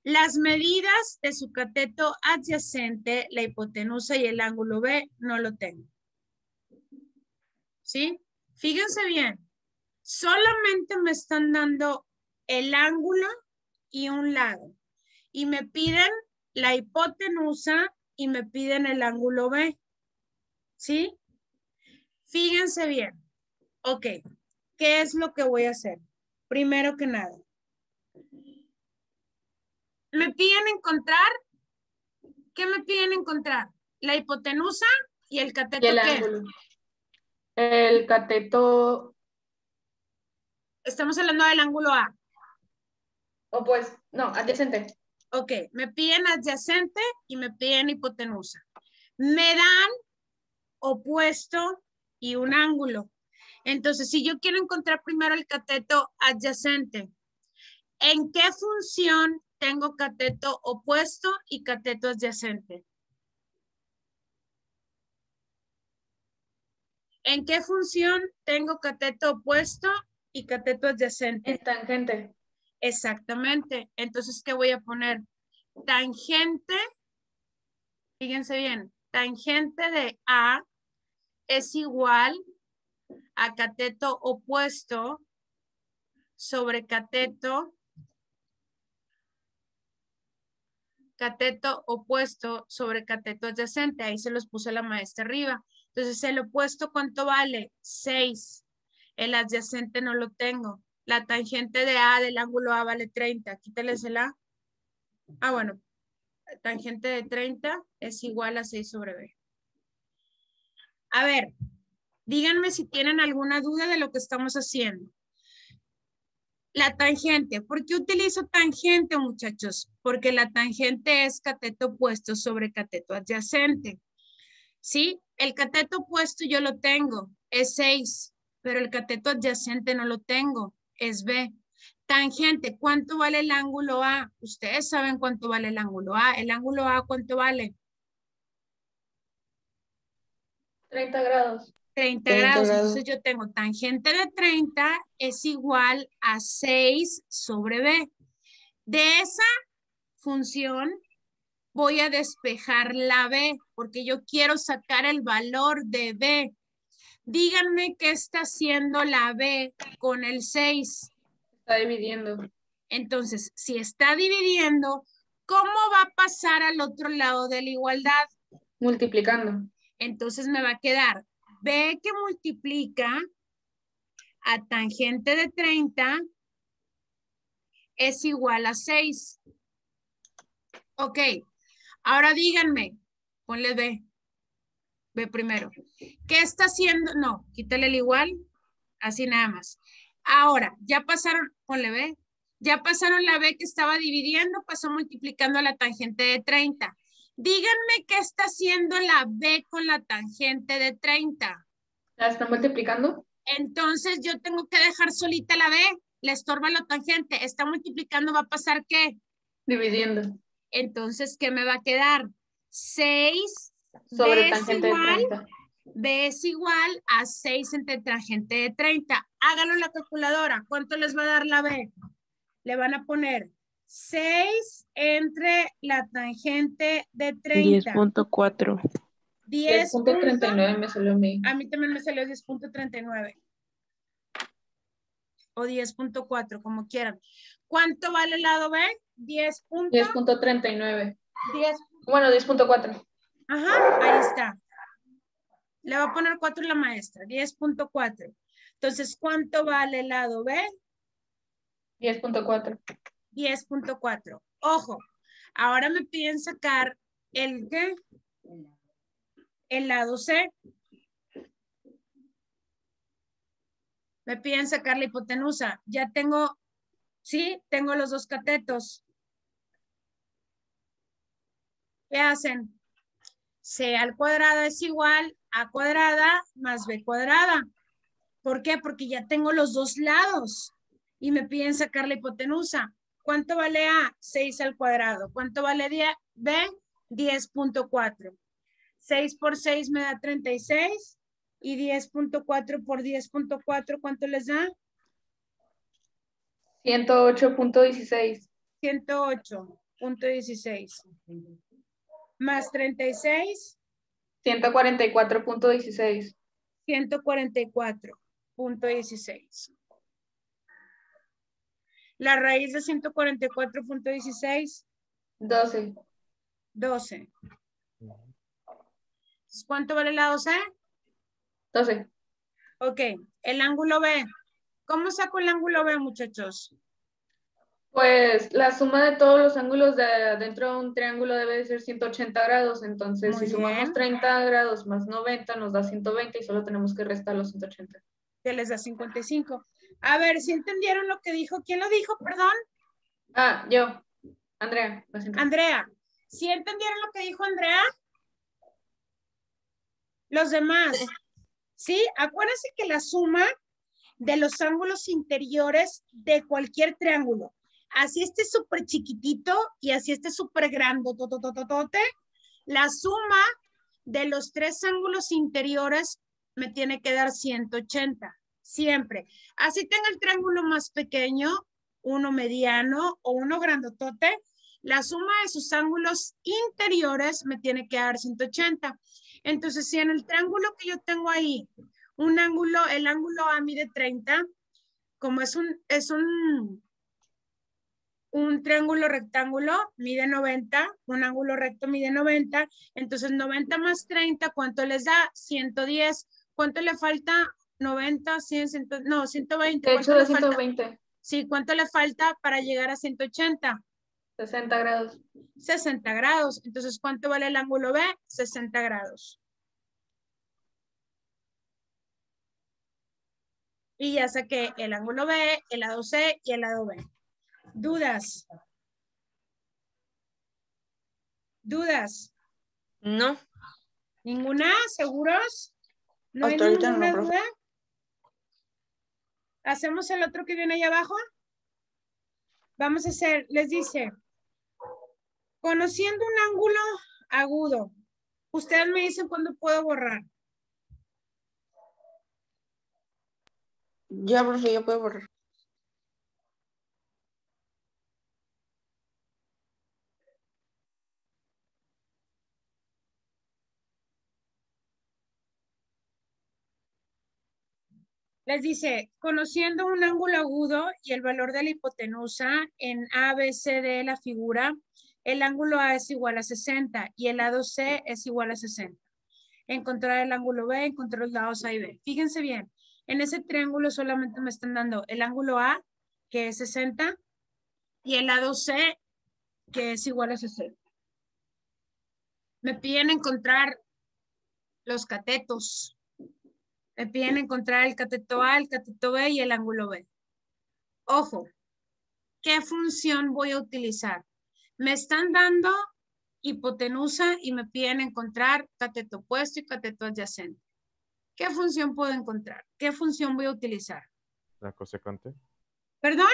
Las medidas de su cateto adyacente, la hipotenusa y el ángulo B, no lo tengo. ¿Sí? Fíjense bien. Solamente me están dando el ángulo y un lado. Y me piden la hipotenusa y me piden el ángulo B. ¿Sí? Fíjense bien. Ok. ¿Qué es lo que voy a hacer? Primero que nada. Me piden encontrar. ¿Qué me piden encontrar? La hipotenusa y el cateto. Y el ¿qué? ángulo. El cateto Estamos hablando del ángulo A. opuesto. No, adyacente. Ok, me piden adyacente y me piden hipotenusa. Me dan opuesto y un ángulo. Entonces, si yo quiero encontrar primero el cateto adyacente, ¿en qué función tengo cateto opuesto y cateto adyacente? ¿En qué función tengo cateto opuesto y cateto adyacente? En tangente. Exactamente. Entonces, ¿qué voy a poner? Tangente, fíjense bien, tangente de A es igual a cateto opuesto sobre cateto opuesto sobre cateto adyacente. Ahí se los puse la maestra arriba. Entonces, el opuesto, ¿cuánto vale? 6. El adyacente no lo tengo. La tangente de A del ángulo A vale 30. Quítales el A. Ah, bueno. Tangente de 30 es igual a 6 sobre B. A ver, díganme si tienen alguna duda de lo que estamos haciendo. La tangente. ¿Por qué utilizo tangente, muchachos? Porque la tangente es cateto opuesto sobre cateto adyacente. ¿Sí? El cateto opuesto yo lo tengo, es 6, pero el cateto adyacente no lo tengo, es B. Tangente, ¿cuánto vale el ángulo A? Ustedes saben cuánto vale el ángulo A. ¿El ángulo A cuánto vale? 30 grados. 30 grados. Entonces yo tengo tangente de 30 es igual a 6 sobre B. De esa función voy a despejar la B porque yo quiero sacar el valor de B. Díganme qué está haciendo la B con el 6. Está dividiendo. Entonces, si está dividiendo, ¿cómo va a pasar al otro lado de la igualdad? Multiplicando. Entonces me va a quedar B que multiplica a tangente de 30 es igual a 6. Ok, ahora díganme, ponle B. B primero. ¿Qué está haciendo? No, quítale el igual, así nada más. Ahora, ya pasaron, ponle B, ya pasaron la B que estaba dividiendo, pasó multiplicando a la tangente de 30. Díganme qué está haciendo la B con la tangente de 30. ¿La está multiplicando? Entonces yo tengo que dejar solita la B, le estorba la tangente, está multiplicando, ¿va a pasar qué? Dividiendo. Entonces, ¿qué me va a quedar? 6 Sobre B tangente es igual, de 30. B es igual a 6 entre tangente de 30. Háganlo en la calculadora. ¿Cuánto les va a dar la B? Le van a poner 6 entre la tangente de 30. 10.4. 10.39 me salió a mí. A mí también me salió 10.39. O 10.4, como quieran. ¿Cuánto vale el lado B? 10.39. 10. Bueno, 10.4. Ajá, ahí está. Le va a poner 4 la maestra, 10.4. Entonces, ¿cuánto vale el lado B? 10.4. 10.4. Ojo, ahora me piden sacar el ¿qué? El lado C. Me piden sacar la hipotenusa. Ya tengo, sí, tengo los dos catetos. ¿Qué hacen? C al cuadrado es igual a cuadrada más B cuadrada. ¿Por qué? Porque ya tengo los dos lados y me piden sacar la hipotenusa. ¿Cuánto vale A? 6 al cuadrado. ¿Cuánto vale B? 10.4. 6 por 6 me da 36 y 10.4 por 10.4, ¿cuánto les da? 108.16. 108.16. Más 36. 144.16. 144.16. La raíz de 144.16. 12. 12. ¿Cuánto vale el lado C? 12. Ok, el ángulo B. ¿Cómo saco el ángulo B, muchachos? Pues la suma de todos los ángulos dentro de un triángulo debe de ser 180 grados. Entonces, Muy si sumamos bien. 30 grados más 90, nos da 120 y solo tenemos que restar los 180. Que les da 55. A ver, ¿si entendieron lo que dijo? ¿Quién lo dijo? Perdón. Ah, yo. Andrea. Lo siento. Andrea. ¿Sí entendieron lo que dijo Andrea? Los demás. ¿Sí? Acuérdense que la suma de los ángulos interiores de cualquier triángulo, así esté súper chiquitito y así esté súper grande, la suma de los tres ángulos interiores me tiene que dar 180, siempre. Así tenga el triángulo más pequeño, uno mediano o uno grandotote, la suma de sus ángulos interiores me tiene que dar 180. Entonces, si en el triángulo que yo tengo ahí, un ángulo, el ángulo A mide 30, como es un triángulo rectángulo, mide 90, un ángulo recto mide 90, entonces 90 más 30, ¿cuánto les da? 110. ¿Cuánto le falta? 90, 100, 100 no, 120. De hecho, ¿Cuánto de le falta? 120. Sí, ¿cuánto le falta para llegar a 180? 60 grados. 60 grados. Entonces, ¿cuánto vale el ángulo B? 60 grados. Y ya saqué el ángulo B, el lado C y el lado B. ¿Dudas? ¿Dudas? No. ¿Ninguna? ¿Seguros? ¿No hay Hasta ahorita no, ninguna profe. duda? ¿Hacemos el otro que viene ahí abajo? Vamos a hacer, les dice, conociendo un ángulo agudo. Ustedes me dicen cuándo puedo borrar. Ya, profe, ya puedo borrar. Les dice, conociendo un ángulo agudo y el valor de la hipotenusa en A, B, C, D de la figura, el ángulo A es igual a 60 y el lado C es igual a 60. Encontrar el ángulo B, encontrar los lados A y B. Fíjense bien, en ese triángulo solamente me están dando el ángulo A, que es 60, y el lado C, que es igual a 60. Me piden encontrar los catetos. Me piden encontrar el cateto A, el cateto B y el ángulo B. Ojo, ¿qué función voy a utilizar? Me están dando hipotenusa y me piden encontrar cateto opuesto y cateto adyacente. ¿Qué función puedo encontrar? ¿Qué función voy a utilizar? La cosecante. ¿Perdón?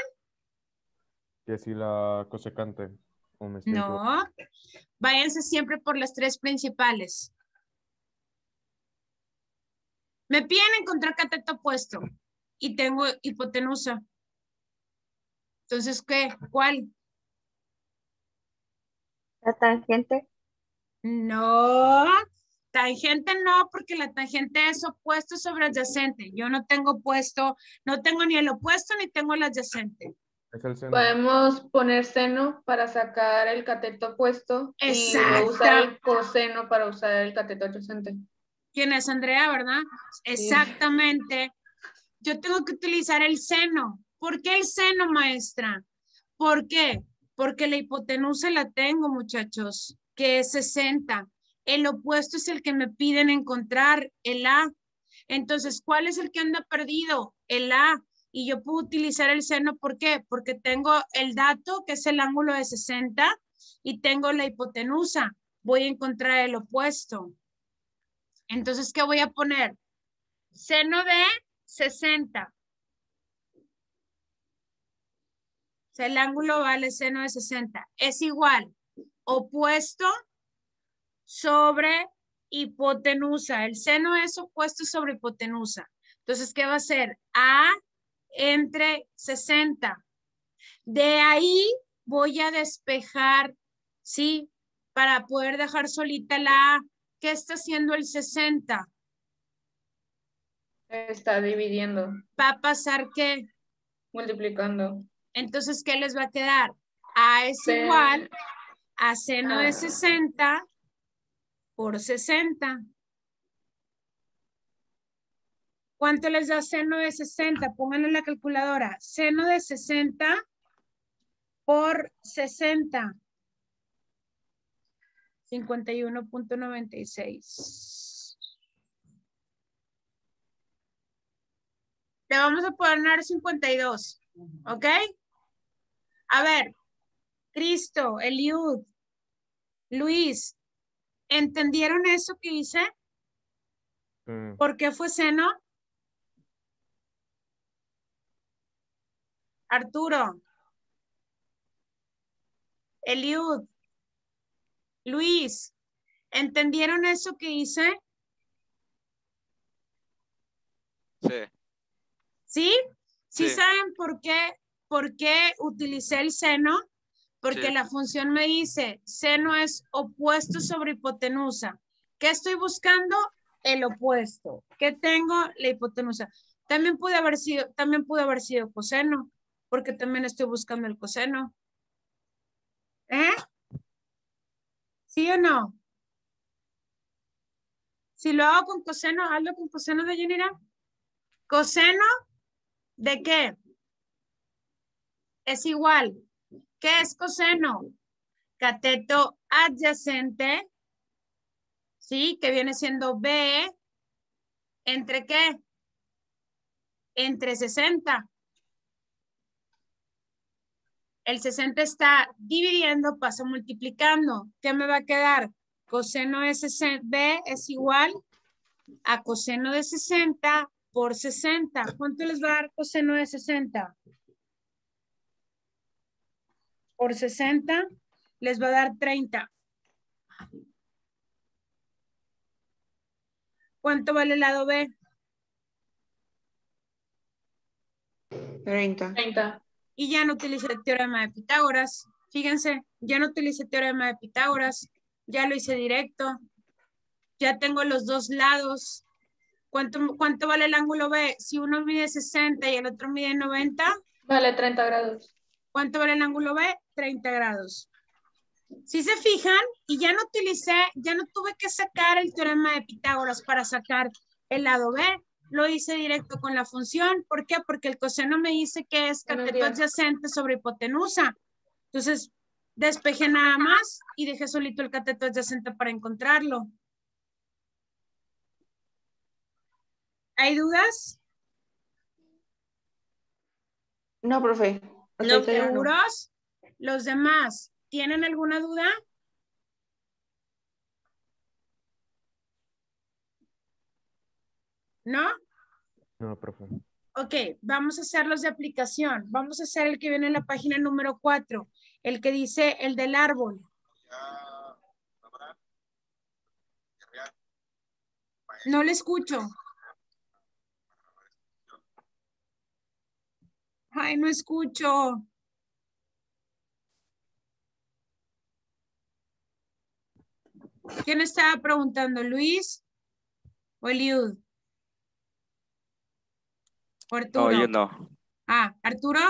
Que si la cosecante. ¿O me estoy equivocando? No. Váyanse siempre por las tres principales. Me piden encontrar cateto opuesto y tengo hipotenusa. Entonces, ¿qué? ¿Cuál? La tangente. No. Tangente no, porque la tangente es opuesto sobre adyacente. Yo no tengo opuesto, no tengo ni el opuesto ni tengo el adyacente. Es el seno. Podemos poner seno para sacar el cateto opuesto y luego usar Exacto. el coseno para usar el cateto adyacente. ¿Quién es Andrea, verdad? Exactamente. Yo tengo que utilizar el seno. ¿Por qué el seno, maestra? ¿Por qué? Porque la hipotenusa la tengo, muchachos, que es 60. El opuesto es el que me piden encontrar, el A. Entonces, ¿cuál es el que anda perdido? El A. Y yo puedo utilizar el seno, ¿por qué? Porque tengo el dato, que es el ángulo de 60, y tengo la hipotenusa. Voy a encontrar el opuesto. Entonces, ¿qué voy a poner? Seno de 60. O sea, el ángulo vale seno de 60. Es igual, opuesto sobre hipotenusa. El seno es opuesto sobre hipotenusa. Entonces, ¿qué va a ser? A entre 60. De ahí voy a despejar, ¿sí? Para poder dejar solita la A. ¿Qué está haciendo el 60? Está dividiendo, Va a pasar ¿qué? multiplicando. Entonces, ¿qué les va a quedar? A es igual a seno de 60 por 60. ¿Cuánto les da seno de 60? Pónganlo en la calculadora. Seno de 60 por 60. 51.96. Le vamos a poner 52. ¿Ok? A ver. Cristo, Eliud, Luis, ¿entendieron eso que hice? ¿Por qué fue seno? Arturo, Eliud, Luis, ¿entendieron eso que hice? Sí. ¿Sí? ¿Sí Sí. saben por qué utilicé el seno? Porque Sí. la función me dice, seno es opuesto sobre hipotenusa. ¿Qué estoy buscando? El opuesto. ¿Qué tengo? La hipotenusa. También pudo haber sido coseno, porque también estoy buscando el coseno. ¿Eh? ¿Sí o no? Si lo hago con coseno, hazlo con coseno de Yanira. ¿Coseno de qué? Es igual. ¿Qué es coseno? Cateto adyacente, ¿sí? Que viene siendo B, ¿entre qué? Entre 60. El 60 está dividiendo, pasa multiplicando. ¿Qué me va a quedar? Coseno de 60, B es igual a coseno de 60 por 60. ¿Cuánto les va a dar coseno de 60? Por 60 les va a dar 30. ¿Cuánto vale el lado B? 30. 30. Y ya no utilicé el teorema de Pitágoras. Fíjense, ya no utilicé el teorema de Pitágoras. Ya lo hice directo. Ya tengo los dos lados. ¿Cuánto vale el ángulo B? Si uno mide 60 y el otro mide 90. Vale 30 grados. ¿Cuánto vale el ángulo B? 30 grados. Si se fijan, y ya no tuve que sacar el teorema de Pitágoras para sacar el lado B. Lo hice directo con la función. ¿Por qué? Porque el coseno me dice que es cateto adyacente sobre hipotenusa. Entonces, despejé nada más y dejé solito el cateto adyacente para encontrarlo. ¿Hay dudas? No, profe. No, ¿Seguros? ¿Los demás tienen alguna duda? ¿No? No, profe. Ok, vamos a hacer los de aplicación. Vamos a hacer el que viene en la página número 4, el que dice el del árbol. No le escucho. Ay, no escucho. ¿Quién estaba preguntando? ¿Luis o Eliud? ¿O Arturo? No, yo no. Ah, ¿Arturo?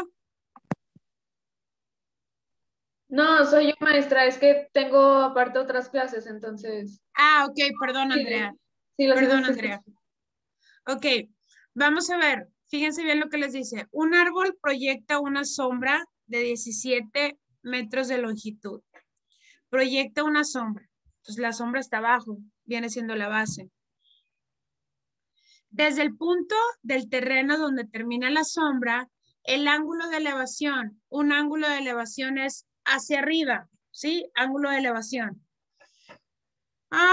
No, soy yo maestra, es que tengo aparte otras clases, entonces. Ah, ok, perdón, Sí, Andrea. sí, lo Perdón, siento. Andrea. Ok, vamos a ver. Fíjense bien lo que les dice. Un árbol proyecta una sombra de 17 metros de longitud. Proyecta una sombra. Entonces la sombra está abajo, viene siendo la base. Desde el punto del terreno donde termina la sombra, el ángulo de elevación, un ángulo de elevación es hacia arriba, ¿sí? Ángulo de elevación.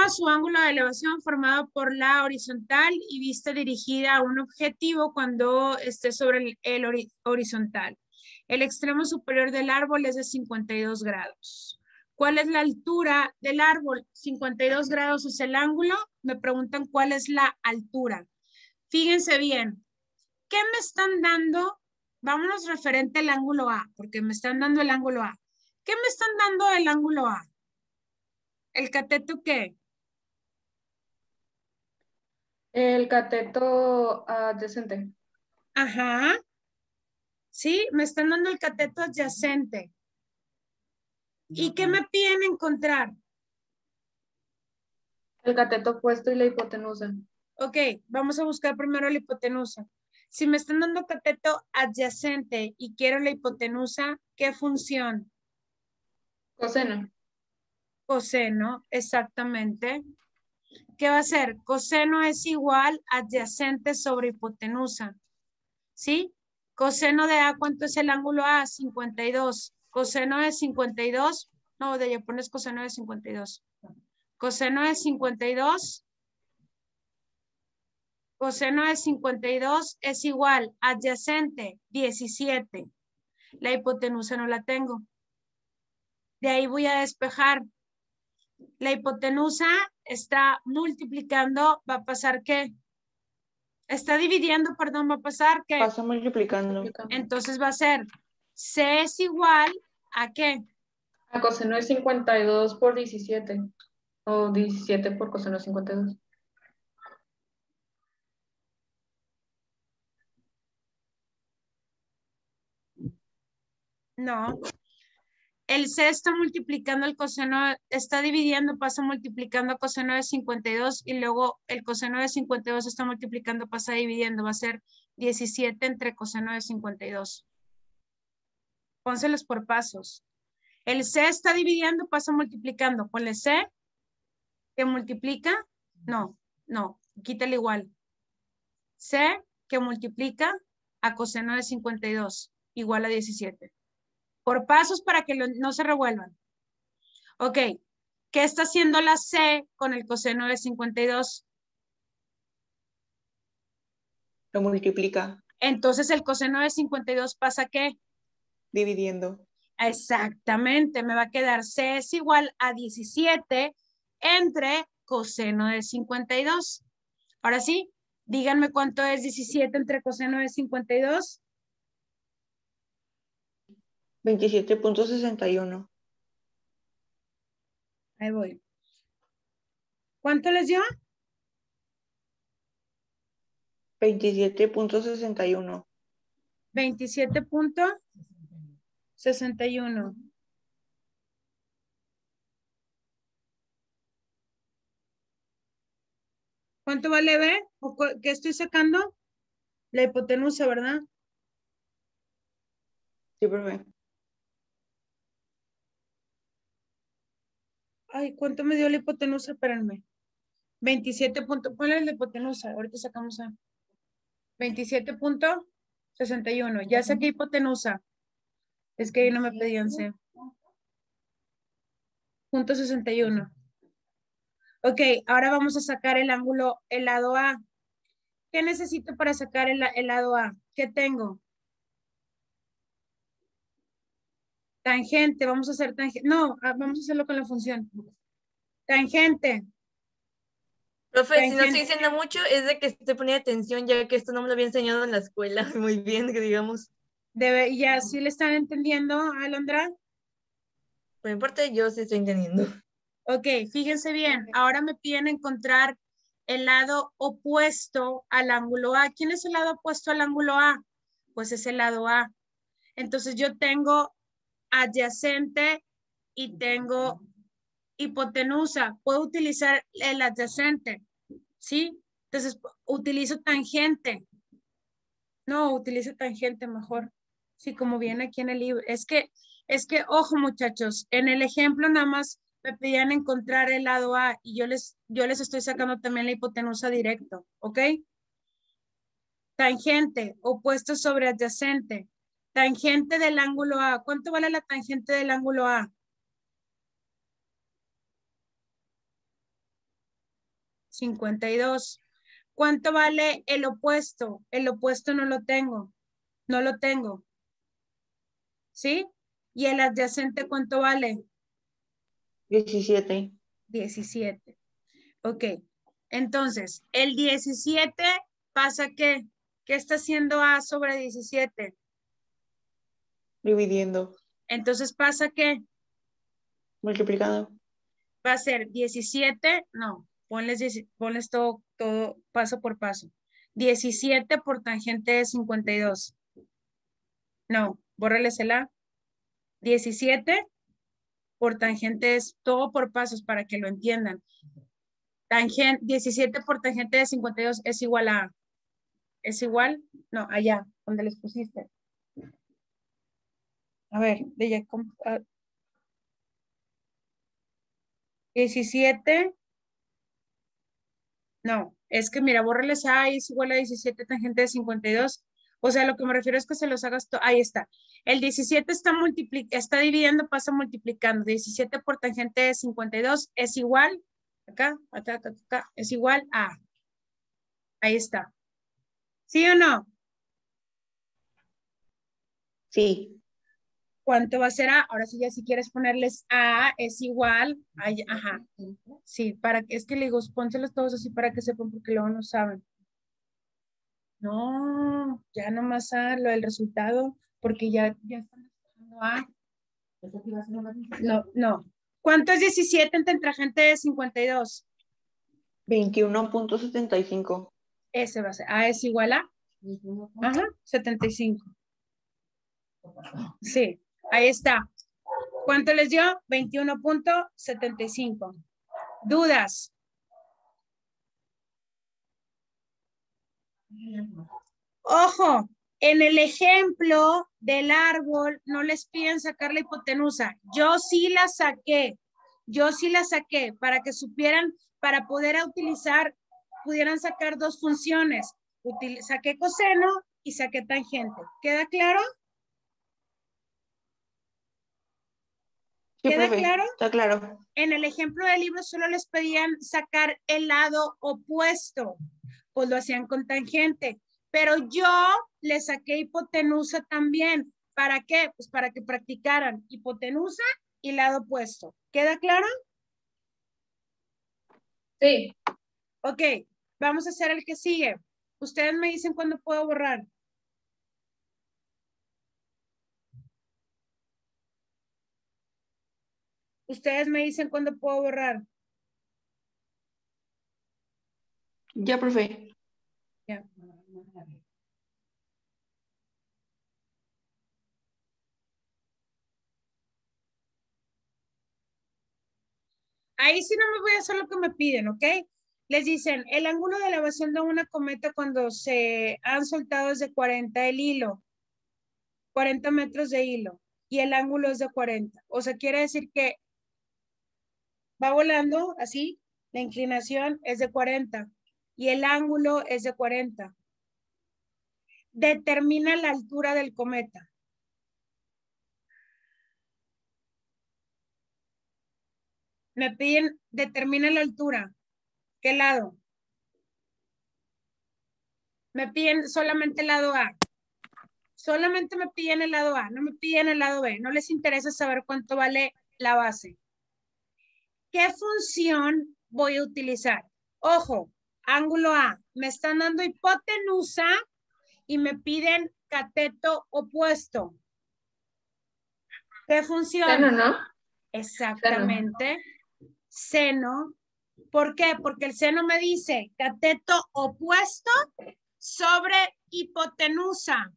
Su ángulo de elevación formado por la horizontal y vista dirigida a un objetivo cuando esté sobre el horizontal. El extremo superior del árbol es de 52 grados. ¿Cuál es la altura del árbol? 52 grados es el ángulo. Me preguntan cuál es la altura. Fíjense bien. ¿Qué me están dando? Vámonos referente al ángulo A, porque me están dando el ángulo A. ¿Qué me están dando el ángulo A? ¿El cateto qué? El cateto adyacente. Ajá. Sí, me están dando el cateto adyacente. ¿Y qué me piden encontrar? El cateto opuesto y la hipotenusa. Ok, vamos a buscar primero la hipotenusa. Si me están dando cateto adyacente y quiero la hipotenusa, ¿qué función? Coseno. Coseno, exactamente. ¿Qué va a ser? Coseno es igual adyacente sobre hipotenusa. ¿Sí? Coseno de A, ¿cuánto es el ángulo A? 52. Coseno de 52. No, de ya pones coseno de 52. Coseno de 52. Coseno de 52 es igual adyacente 17. La hipotenusa no la tengo. De ahí voy a despejar. La hipotenusa está multiplicando, va a pasar ¿qué? Está dividiendo, perdón, va a pasar ¿qué? Pasa multiplicando. Entonces va a ser C es igual ¿a qué? A coseno es 52 por 17. O 17 por coseno es 52. No. El C está multiplicando el coseno, está dividiendo, pasa multiplicando coseno de 52 y luego el coseno de 52 está multiplicando, pasa dividiendo, va a ser 17 entre coseno de 52. Pónselos por pasos. El C está dividiendo, pasa multiplicando. Ponle C, que multiplica, no, quítale igual. C, que multiplica a coseno de 52, igual a 17. Por pasos para que no se revuelvan. Ok, ¿qué está haciendo la C con el coseno de 52? Lo multiplica Entonces el coseno de 52 pasa ¿qué? dividiendo. Exactamente, me va a quedar C es igual a 17 entre coseno de 52. Ahora sí, díganme cuánto es 17 entre coseno de 52. 27.61. Ahí voy. ¿Cuánto les dio? 27.61. 27.61. ¿Cuánto vale B? ¿Qué estoy sacando? La hipotenusa, ¿verdad? Sí, profe. Ay, ¿cuánto me dio la hipotenusa? Espérenme. 27 puntos. ¿Cuál es la hipotenusa? Ahorita sacamos a 27.61. Ya saqué hipotenusa. Es que ahí no me pedían C. Punto 61. Ok, ahora vamos a sacar el ángulo, el lado A. ¿Qué necesito para sacar el lado A? ¿Qué tengo? Tangente, vamos a hacer tangente. No, vamos a hacerlo con la función. Tangente. Profe, si no estoy diciendo mucho, es de que estoy poniendo atención, ya que esto no me lo había enseñado en la escuela. Muy bien, que digamos. ¿Ya sí le están entendiendo, Alondra? Por mi parte, yo sí estoy entendiendo. Ok, fíjense bien. Ahora me piden encontrar el lado opuesto al ángulo A. ¿Quién es el lado opuesto al ángulo A? Pues es el lado A. Entonces yo tengo adyacente y tengo hipotenusa. Puedo utilizar el adyacente, ¿sí? Entonces, utilizo tangente. No, utilizo tangente mejor. Sí, como viene aquí en el libro. Es que, ojo, muchachos, en el ejemplo nada más me pedían encontrar el lado A y yo les estoy sacando también la hipotenusa directo, ¿ok? Tangente, opuesto sobre adyacente. Tangente del ángulo A. ¿Cuánto vale la tangente del ángulo A? 52. ¿Cuánto vale el opuesto? El opuesto no lo tengo. No lo tengo. ¿Sí? ¿Y el adyacente cuánto vale? 17. 17. Ok. Entonces, el 17 pasa ¿qué? ¿Qué está haciendo A sobre 17? Dividiendo. Entonces pasa ¿qué? Multiplicando. Va a ser 17, no, ponles todo paso por paso. 17 por tangente de 52. No, bórrales el A. 17 por tangente es todo por pasos para que lo entiendan. 17 por tangente de 52 es igual a A. ¿Es igual? No, allá, donde les pusiste. A ver, de ya, 17. No, es que mira, bórrales A y es igual a 17 tangente de 52. O sea, lo que me refiero es que se los hagas todo. Ahí está. El 17 está dividiendo, pasa multiplicando. 17 por tangente de 52 es igual, acá, es igual a. Ahí está. ¿Sí o no? Sí. ¿Cuánto va a ser A? Ahora sí, ya si quieres ponerles A es igual a, ajá. Sí, es que le digo, pónselos todos así para que sepan porque luego no saben. No, ya nomás A, lo del resultado, porque ya están escogiendo A. No. ¿Cuánto es 17 entre tangente de 52? 21.75. Ese va a ser. A es igual a. Ajá, 75. Sí, ahí está. ¿Cuánto les dio? 21.75. ¿Dudas? Ojo, en el ejemplo del árbol no les piden sacar la hipotenusa. Yo sí la saqué. Para que supieran, para poder utilizar, pudieran sacar dos funciones. Saqué coseno y saqué tangente. ¿Queda claro? Sí, ¿Queda profe. claro? Está claro. En el ejemplo del libro solo les pedían sacar el lado opuesto, pues lo hacían con tangente, pero yo les saqué hipotenusa también. ¿Para qué? Pues para que practicaran hipotenusa y lado opuesto. ¿Queda claro? Sí. Ok, vamos a hacer el que sigue. Ustedes me dicen cuándo puedo borrar. Ustedes me dicen cuándo puedo borrar. Ya, profe. Ya. Ahí sí no me voy a hacer lo que me piden, ¿ok? Les dicen, el ángulo de elevación de una cometa cuando se han soltado es de 40 el hilo, 40 metros de hilo, y el ángulo es de 40. O sea, quiere decir que va volando así, la inclinación es de 40 y el ángulo es de 40. Determina la altura del cometa. Me piden, determina la altura. ¿Qué lado? Me piden solamente el lado A. Solamente me piden el lado A, no me piden el lado B. No les interesa saber cuánto vale la base. ¿Qué función voy a utilizar? Ojo, ángulo A. Me están dando hipotenusa y me piden cateto opuesto. ¿Qué función? Seno, ¿no? Exactamente. Seno. ¿Por qué? Porque el seno me dice cateto opuesto sobre hipotenusa.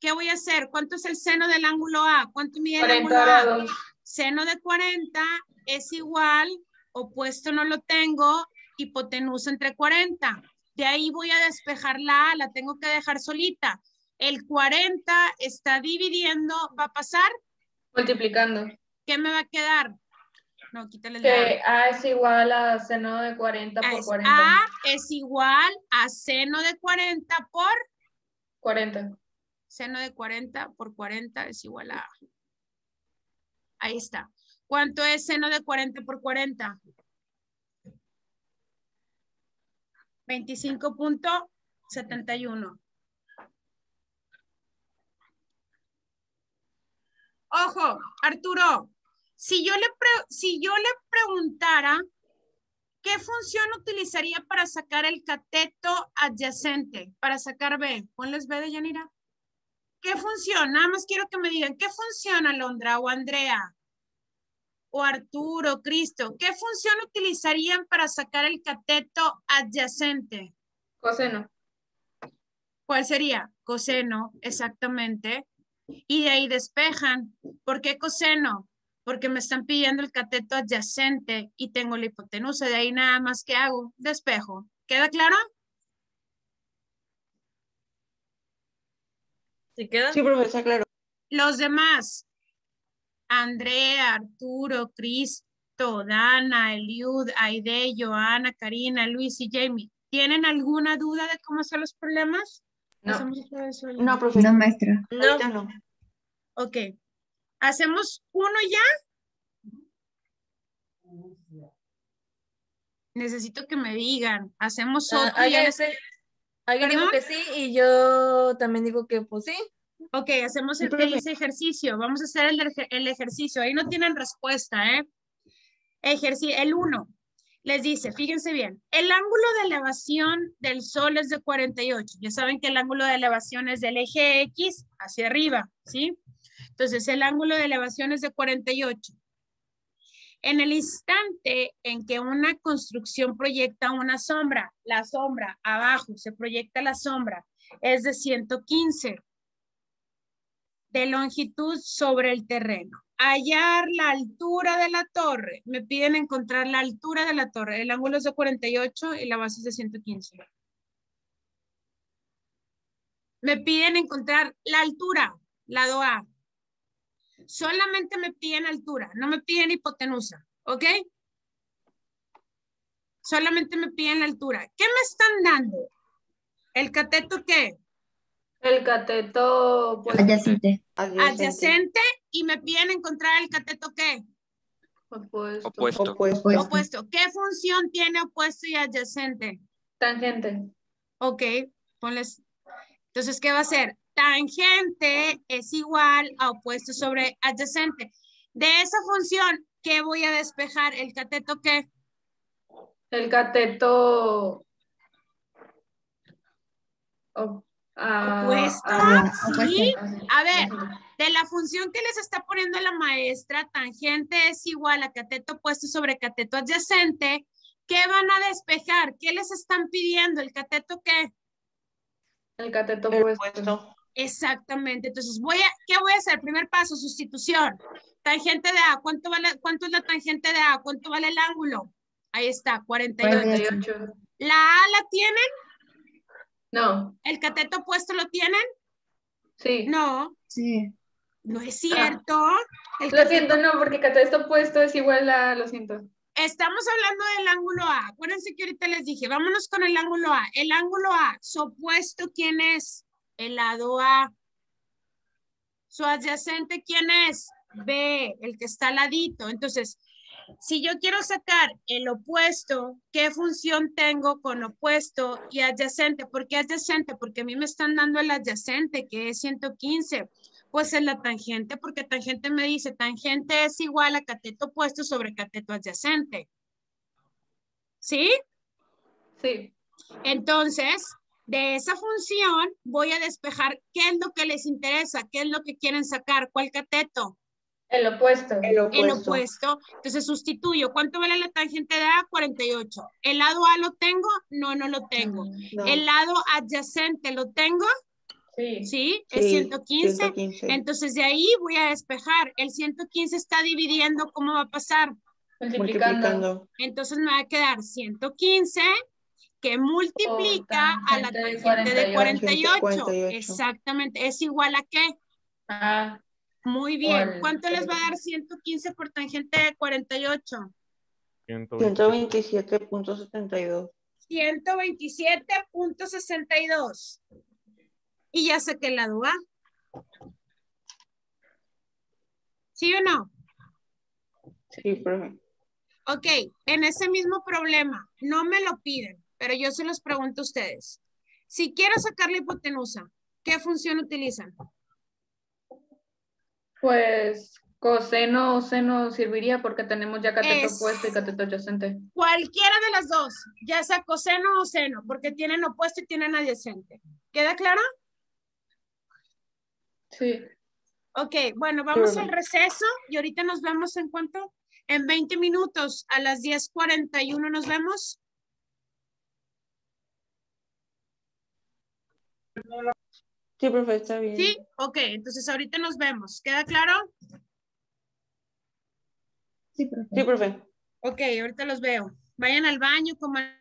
¿qué voy a hacer? ¿Cuánto es el seno del ángulo A? ¿Cuánto mide el 40 ángulo A? grados. Seno de 40 es igual, opuesto no lo tengo, hipotenusa entre 40. De ahí voy a despejar la A, la tengo que dejar solita. El 40 está dividiendo, ¿va a pasar? Multiplicando. ¿Qué me va a quedar? No, quítale el Que dedo. A es igual a seno de 40 por 40. A es igual a seno de 40 por 40. seno de 40 por 40 es igual a A. Ahí está. ¿Cuánto es seno de 40 por 40? 25.71. Ojo, Arturo, si yo le preguntara ¿qué función utilizaría para sacar el cateto adyacente? Para sacar B. Ponles B de Yanira. ¿Qué función? Nada más quiero que me digan, ¿qué función, Alondra o Andrea? O Arturo, Cristo. ¿Qué función utilizarían para sacar el cateto adyacente? Coseno. ¿Cuál sería? Coseno, exactamente. Y de ahí despejan. ¿Por qué coseno? Porque me están pidiendo el cateto adyacente y tengo la hipotenusa. De ahí nada más que hago, despejo. ¿Queda claro? ¿Sí queda? Sí, profe, está claro. Los demás, Andrea, Arturo, Cristo, Dana, Eliud, Aide, Joana, Karina, Luis y Jamie, ¿tienen alguna duda de cómo hacer los problemas? No. ¿Hacemos otra vez hoy? No, profe. No, maestra. No. Ahorita no. Ok. ¿Hacemos uno ya? Necesito que me digan. ¿Hacemos otro? Alguien Ya les- dijo ¿Perdón? que sí y yo también digo que pues sí. Ok, hacemos el que profe. dice ejercicio. Vamos a hacer el ejercicio. Ahí no tienen respuesta, ¿eh? El 1. Les dice, fíjense bien, el ángulo de elevación del Sol es de 48. Ya saben que el ángulo de elevación es del eje X hacia arriba, ¿sí? Entonces, el ángulo de elevación es de 48. En el instante en que una construcción proyecta una sombra, la sombra abajo se proyecta la sombra, es de 115 de longitud sobre el terreno. Hallar la altura de la torre. Me piden encontrar la altura de la torre. El ángulo es de 48 y la base es de 115. Me piden encontrar la altura, lado A. Solamente me piden altura, no me piden hipotenusa, ¿ok? Solamente me piden la altura. ¿Qué me están dando? ¿El cateto qué? El cateto pues, Adyacente. Adyacente. Y me piden encontrar el cateto qué? opuesto. Opuesto. Opuesto. Opuesto. ¿Qué función tiene opuesto y adyacente? Tangente. Ok, ponles. Entonces, ¿qué va a ser? Tangente es igual a opuesto sobre adyacente. De esa función, ¿qué voy a despejar? ¿El cateto qué? El cateto Opuesto. ¿Sí? A ver, de la función que les está poniendo la maestra, tangente es igual a cateto opuesto sobre cateto adyacente. ¿Qué van a despejar? ¿Qué les están pidiendo? ¿El cateto qué? El cateto El opuesto. opuesto. Exactamente. Entonces, ¿qué voy a hacer? Primer paso, sustitución. Tangente de A. ¿Cuánto es la tangente de A? ¿Cuánto vale el ángulo? Ahí está, 48. 48. ¿La A la tienen? No. ¿El cateto opuesto lo tienen? Sí. No, Sí. no es cierto. El Lo siento, no, porque cateto opuesto es igual a, lo siento. Estamos hablando del ángulo A. Acuérdense que ahorita les dije, vámonos con el ángulo A. El ángulo A, su opuesto, ¿quién es? El lado A. Su adyacente, ¿quién es? B, el que está al ladito. Entonces, si yo quiero sacar el opuesto, ¿qué función tengo con opuesto y adyacente? ¿Por qué adyacente? Porque a mí me están dando el adyacente, que es 115. Pues es la tangente, porque tangente me dice, tangente es igual a cateto opuesto sobre cateto adyacente. ¿Sí? Sí. Entonces, de esa función voy a despejar qué es lo que les interesa, qué es lo que quieren sacar, cuál cateto. El opuesto. El El opuesto. opuesto. Entonces sustituyo. ¿Cuánto vale la tangente de A? 48. ¿El lado A lo tengo? No, no lo tengo. No. ¿El lado adyacente lo tengo? Sí. ¿Sí? Es Sí, 115. 115. Entonces de ahí voy a despejar. El 115 está dividiendo, ¿cómo va a pasar? Multiplicando. Entonces me va a quedar 115 que multiplica Por a la tangente de 48. 48. Exactamente. ¿Es igual a qué? Ah, Muy bien. ¿cuál? ¿Cuánto les va a dar 115 por tangente de 48? 127. 127.72. 127.62. Y ya saqué la duda. ¿Sí o no? Sí, profe. Ok, en ese mismo problema, no me lo piden, pero yo se los pregunto a ustedes. Si quiero sacar la hipotenusa, ¿qué función utilizan? Pues coseno o seno serviría porque tenemos ya cateto Es opuesto y cateto adyacente. cualquiera de las dos, ya sea coseno o seno, porque tienen opuesto y tienen adyacente. ¿Queda claro? Sí. Ok, bueno, vamos al Profe. receso y ahorita nos vemos en cuánto? En 20 minutos, a las 10:41 nos vemos. Sí, profe, está bien. ¿Sí? Ok, entonces ahorita nos vemos. ¿Queda claro? Sí, profe. Ok, ahorita los veo. Vayan al baño, coman